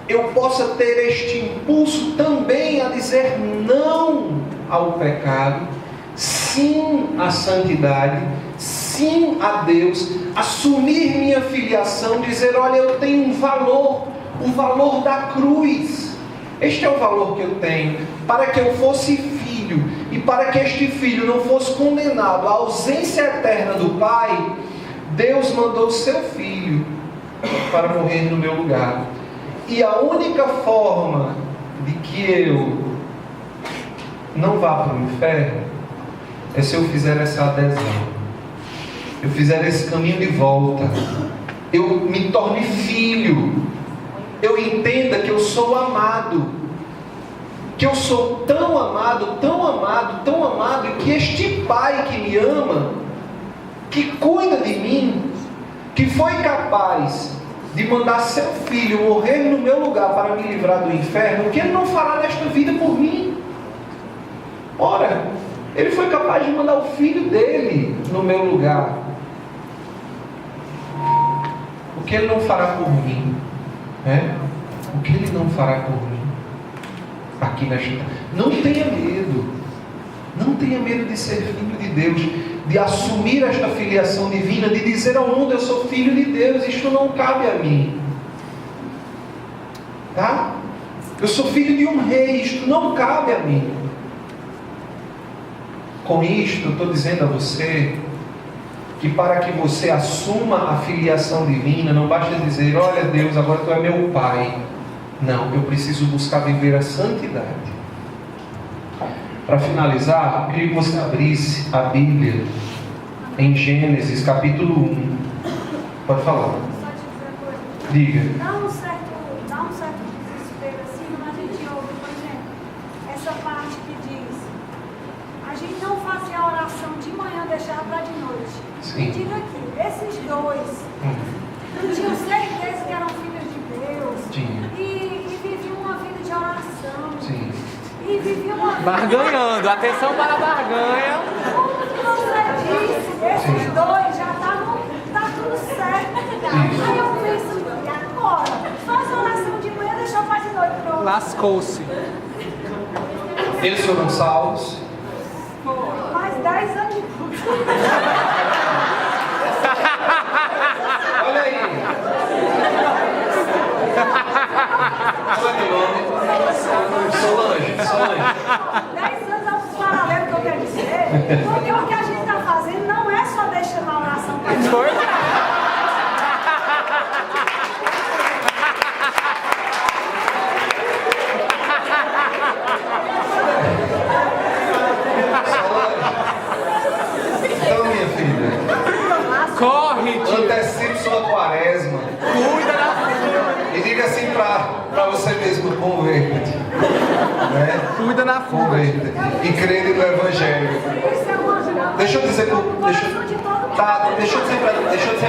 eu possa ter este impulso também a dizer não ao pecado, sim à santidade, sim a Deus, assumir minha filiação, dizer: olha, eu tenho um valor, o valor da cruz. Este é o valor que eu tenho, para que eu fosse filho, e para que este filho não fosse condenado à ausência eterna do Pai, Deus mandou o seu filho para morrer no meu lugar. E a única forma de que eu não vá para o inferno é se eu fizer essa adesão, eu fizer esse caminho de volta, eu me torne filho, eu entenda que eu sou amado, que eu sou tão amado, tão amado, tão amado, e que este Pai que me ama, que cuida de mim, que foi capaz de mandar seu filho morrer no meu lugar para me livrar do inferno, o que ele não fará nesta vida por mim? Ora, ele foi capaz de mandar o filho dele no meu lugar. O que ele não fará por mim? O que ele não fará por mim? Aqui nesta... Não tenha medo. Não tenha medo de ser filho de Deus, de assumir esta filiação divina, de dizer ao mundo: eu sou filho de Deus, isto não cabe a mim. Tá? Eu sou filho de um rei, isto não cabe a mim. Com isto eu estou dizendo a você que para que você assuma a filiação divina, não basta dizer: olha Deus, agora tu é meu Pai. Não, eu preciso buscar viver a santidade. Para finalizar, eu queria que você abrisse a Bíblia em Gênesis capítulo 1. Pode falar. Só te dizer uma coisa. Diga. Dá um certo desespero assim quando a gente ouve, por exemplo, essa parte que diz: a gente não fazia a oração de manhã, deixava para de noite. Sim. Me diga aqui, esses dois tinham certeza que eram filhos de Tinha. E vivia uma vida de oração. Sim. E vivia uma vida... Barganhando. Atenção para a barganha. Como que você disse, esses dois já estavam... Tá tudo certo. Aí eu penso, e agora? Faz oração de manhã, deixa eu fazer de noite. Pronto. Lascou-se. Eles foram salvos. Mais 10 anos de culto. Olha aí. Qual é meu nome? Solange. 10 anos é um paralelo que eu quero dizer. Porque o que a gente está fazendo não é só deixar uma oração para Deus. Foi? Então, minha filha, Corre, tio. antecipe sua quaresma Cuida da e diga assim para você mesmo: converta-te. Né? Cuida na fuga. Converta-te. E crede no Evangelho. Isso é uma... Deixa eu dizer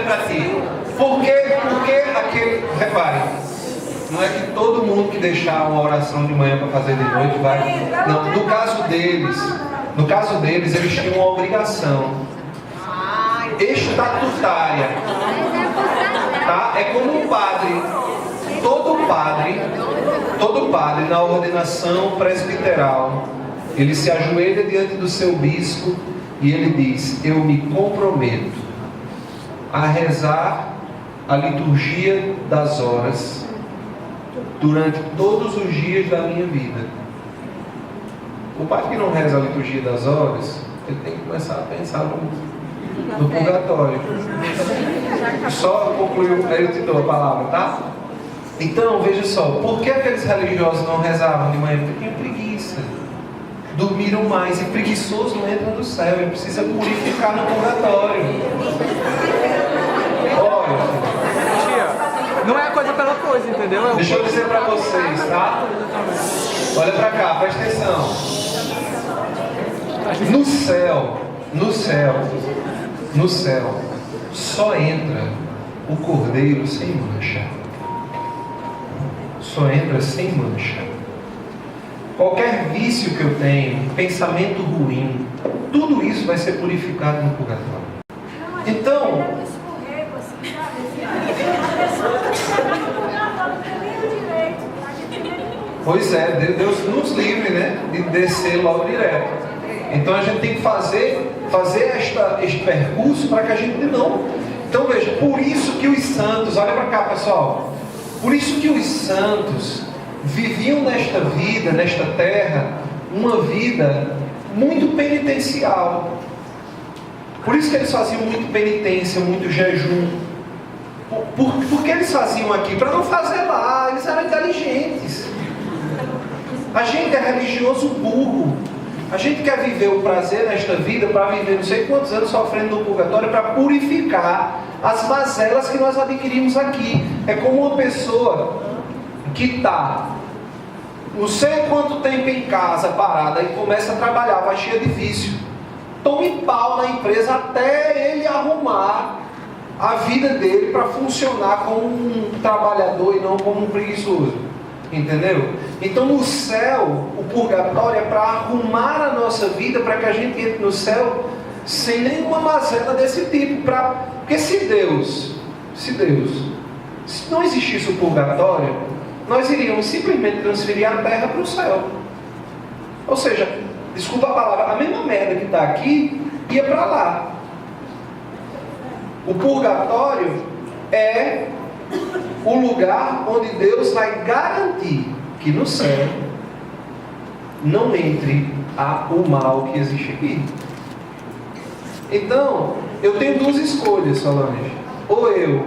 para ti. Por que aquele. Repare, não é que todo mundo que deixar uma oração de manhã para fazer de noite vai. Não, no caso deles, eles tinham uma obrigação estatutária. Tá? É como um padre. Todo padre na ordenação presbiteral, ele se ajoelha diante do seu bispo e ele diz: eu me comprometo a rezar a liturgia das horas durante todos os dias da minha vida. O padre que não reza a liturgia das horas, ele tem que começar a pensar no purgatório. Só concluiu, aí eu te dou a palavra, tá? Então, veja só, por que aqueles religiosos não rezavam de manhã? Porque tinham preguiça. Dormiram mais. E preguiçoso não entra no céu, ele precisa purificar no purgatório. Olha, Tia, não é a coisa pela coisa, entendeu? deixa eu dizer para vocês, tá? Olha para cá, presta atenção. No céu, só entra o cordeiro sem mancha. Só entra sem mancha. Qualquer vício que eu tenho, pensamento ruim, tudo isso vai ser purificado no purgatório. Então, pois é, Deus nos livre, né, de descer logo direto. Então a gente tem que fazer este percurso para que a gente não. Então veja, por isso que os santos, olha para cá pessoal, por isso que os santos viviam nesta vida, nesta terra, uma vida muito penitencial. Por isso que eles faziam muito penitência, muito jejum. Por que eles faziam aqui? Para não fazer lá, eles eram inteligentes. A gente é religioso burro. A gente quer viver o prazer nesta vida para viver não sei quantos anos sofrendo no purgatório para purificar as mazelas que nós adquirimos aqui. É como uma pessoa que está não sei quanto tempo em casa parada e começa a trabalhar, vai cheio de vício. Tome pau na empresa até ele arrumar a vida dele para funcionar como um trabalhador e não como um preguiçoso. Entendeu? Então no céu, o purgatório é para arrumar a nossa vida para que a gente entre no céu sem nenhuma mazela desse tipo. Porque se não existisse o purgatório, nós iríamos simplesmente transferir a terra para o céu. Ou seja, desculpa a palavra, a mesma merda que está aqui ia para lá. O purgatório é o lugar onde Deus vai garantir que no céu não entre o mal que existe aqui. Então, eu tenho duas escolhas, Solange. Ou eu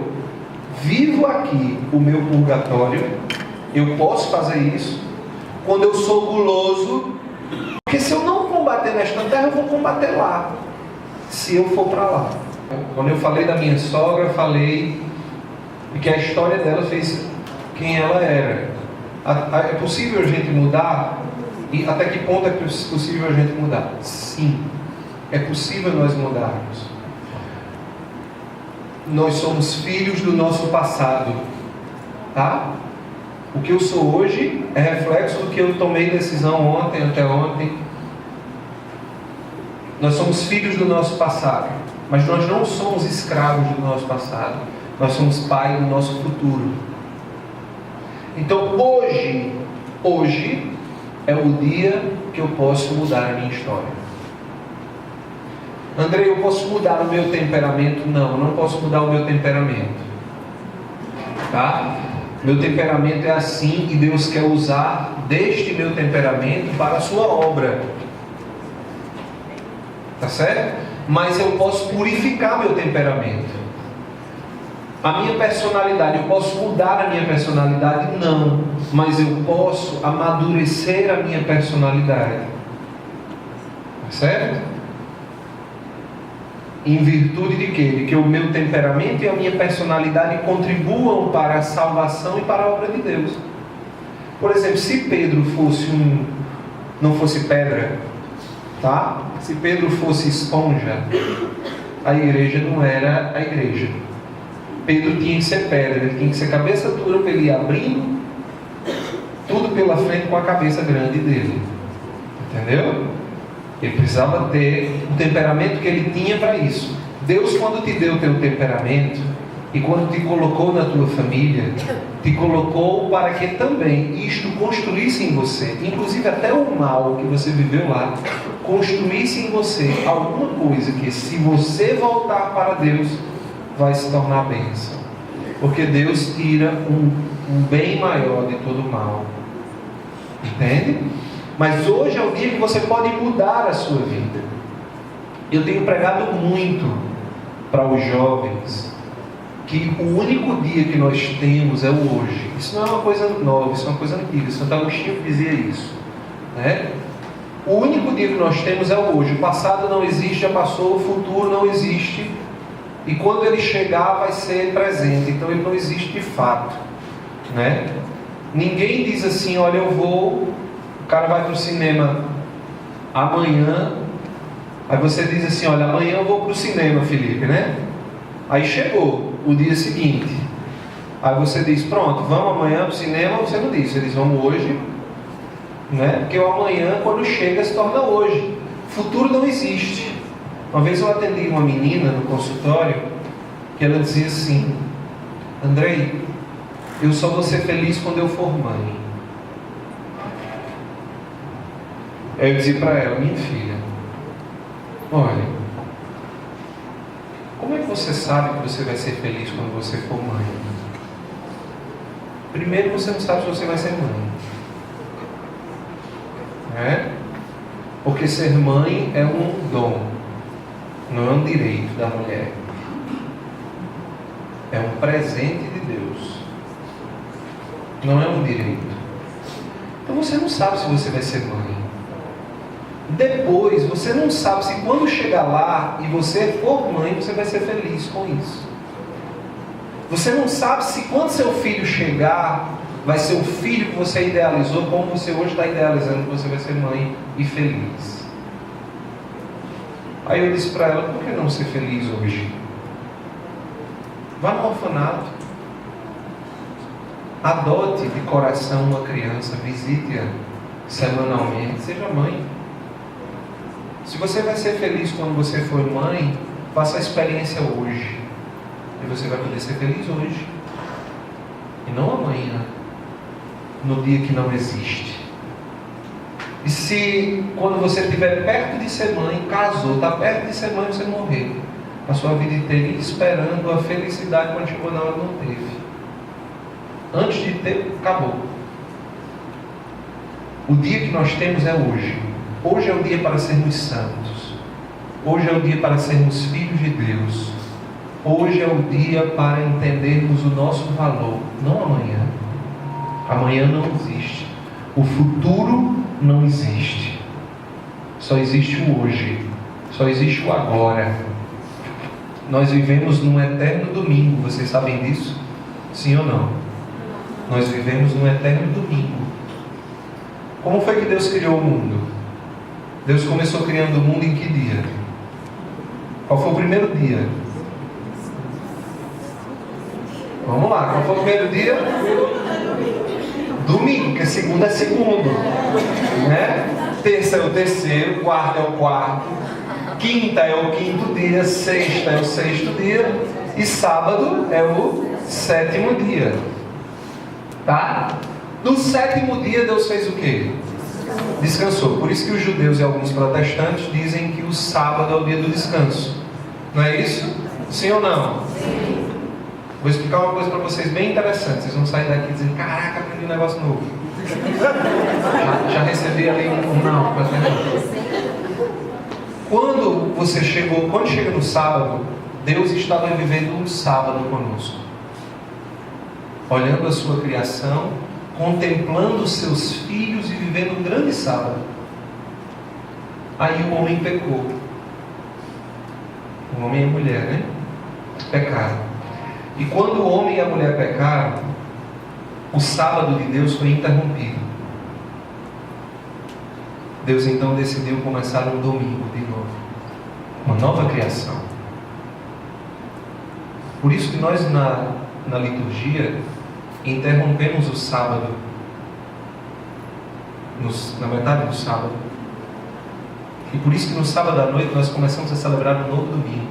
vivo aqui o meu purgatório, eu posso fazer isso, quando eu sou guloso, porque se eu não combater nesta terra, eu vou combater lá, se eu for para lá. Quando eu falei da minha sogra, falei que a história dela fez quem ela era. É possível a gente mudar? E até que ponto é possível a gente mudar? Sim, é possível nós mudarmos. Nós somos filhos do nosso passado, tá? O que eu sou hoje é reflexo do que eu tomei decisão ontem, anteontem. Nós somos filhos do nosso passado, mas nós não somos escravos do nosso passado. Nós somos pai do nosso futuro. Então hoje é o dia que eu posso mudar a minha história. Andrei, eu posso mudar o meu temperamento? Não, eu não posso mudar o meu temperamento. Tá? Meu temperamento é assim e Deus quer usar deste meu temperamento para a sua obra. Tá certo? Mas eu posso purificar meu temperamento. A minha personalidade, eu posso mudar a minha personalidade? Não. Mas eu posso amadurecer a minha personalidade. Tá certo? Em virtude de quê? De que o meu temperamento e a minha personalidade contribuam para a salvação e para a obra de Deus. Por exemplo, se Pedro não fosse pedra, tá? Se Pedro fosse esponja, a igreja não era a igreja. Pedro tinha que ser pedra, ele tinha que ser cabeça dura para ele ir abrindo tudo pela frente com a cabeça grande dele. Entendeu? Ele precisava ter o temperamento que ele tinha para isso. Deus, quando te deu o teu temperamento e quando te colocou na tua família, te colocou para que também isto construísse em você, inclusive até o mal que você viveu lá, construísse em você alguma coisa que, se você voltar para Deus, vai se tornar bênção. Porque Deus tira um bem maior de todo o mal. Entende? Mas hoje é o dia que você pode mudar a sua vida. Eu tenho pregado muito para os jovens que o único dia que nós temos é o hoje. Isso não é uma coisa nova, isso é uma coisa antiga. Santo Agostinho dizia isso, né? O único dia que nós temos é o hoje. O passado não existe, já passou, o futuro não existe. E quando ele chegar vai ser presente. Então ele não existe de fato, né? Ninguém diz assim, olha, o cara vai para o cinema amanhã, aí você diz assim, olha, amanhã eu vou para o cinema, Felipe, né? Aí chegou o dia seguinte, aí você diz, pronto, vamos amanhã para o cinema. Você não diz, você diz, vamos hoje, né? Porque o amanhã, quando chega, se torna hoje. Futuro não existe. Uma vez eu atendi uma menina no consultório, que ela dizia assim, Andrei, eu só vou ser feliz quando eu for mãe. Eu dizia para ela, minha filha, olha, como é que você sabe que você vai ser feliz quando você for mãe? Primeiro, você não sabe se você vai ser mãe, né? Porque ser mãe é um dom, não é um direito da mulher, é um presente de Deus, não é um direito. Então você não sabe se você vai ser mãe. Depois, você não sabe se quando chegar lá e você for mãe, você vai ser feliz com isso. Você não sabe se quando seu filho chegar, vai ser o filho que você idealizou, como você hoje está idealizando que você vai ser mãe e feliz. Aí eu disse para ela, por que não ser feliz hoje? Vá no orfanato. Adote de coração uma criança, visite-a semanalmente, seja mãe. Se você vai ser feliz quando você for mãe, faça a experiência hoje. E você vai poder ser feliz hoje. E não amanhã, no dia que não existe. E se quando você estiver perto de ser mãe, casou, está perto de ser mãe, você morrer, a sua vida inteira esperando a felicidade, quando chegou na hora não teve. Antes de ter, acabou. O dia que nós temos é hoje. Hoje é o dia para sermos santos. Hoje é o dia para sermos filhos de Deus. Hoje é o dia para entendermos o nosso valor. Não amanhã. Amanhã não existe. O futuro não existe. Só existe o hoje. Só existe o agora. Nós vivemos num eterno domingo. Vocês sabem disso? Sim ou não? Nós vivemos num eterno domingo. Como foi que Deus criou o mundo? Deus começou criando o mundo em que dia? Qual foi o primeiro dia? Vamos lá, qual foi o primeiro dia? Domingo, porque segunda é segundo, né? Terça é o terceiro, quarta é o quarto, quinta é o quinto dia, sexta é o sexto dia e sábado é o sétimo dia. Tá? No sétimo dia Deus fez o quê? Descansou. Por isso que os judeus e alguns protestantes dizem que o sábado é o dia do descanso. Não é isso? Sim ou não? Sim. Vou explicar uma coisa para vocês bem interessante. Vocês vão sair daqui dizendo: caraca, aprendi um negócio novo. Já recebi ali um não. Quando chega no sábado, Deus estava vivendo um sábado conosco, olhando a sua criação, contemplando os seus filhos e vivendo um grande sábado. Aí o homem pecou. O homem e a mulher, né? Pecaram. E quando o homem e a mulher pecaram, o sábado de Deus foi interrompido. Deus então decidiu começar um domingo de novo, uma nova criação. Por isso que nós na liturgia interrompemos o sábado, na metade do sábado. E por isso que no sábado à noite nós começamos a celebrar um novo domingo.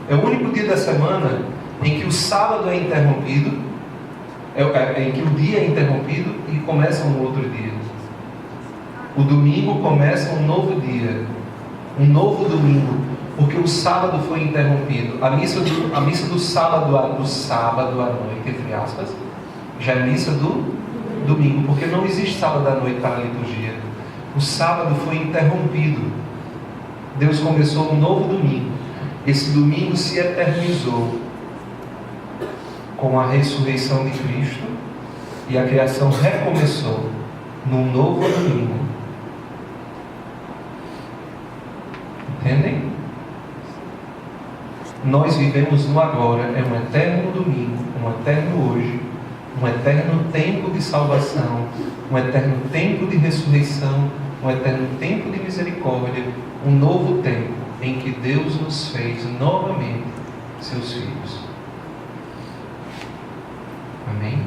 É o único dia da semana em que o sábado é interrompido, em que o dia é interrompido e começa um outro dia. O domingo começa um novo dia, um novo domingo, porque o sábado foi interrompido. A missa do sábado à noite, entre aspas, já é missa do domingo, porque não existe sábado à noite para a liturgia. O sábado foi interrompido. Deus começou um novo domingo. Esse domingo se eternizou com a ressurreição de Cristo e a criação recomeçou num novo domingo. Entendem? Nós vivemos no agora, é um eterno domingo, um eterno hoje, um eterno tempo de salvação, um eterno tempo de ressurreição, um eterno tempo de misericórdia, um novo tempo em que Deus nos fez novamente seus filhos. Amém?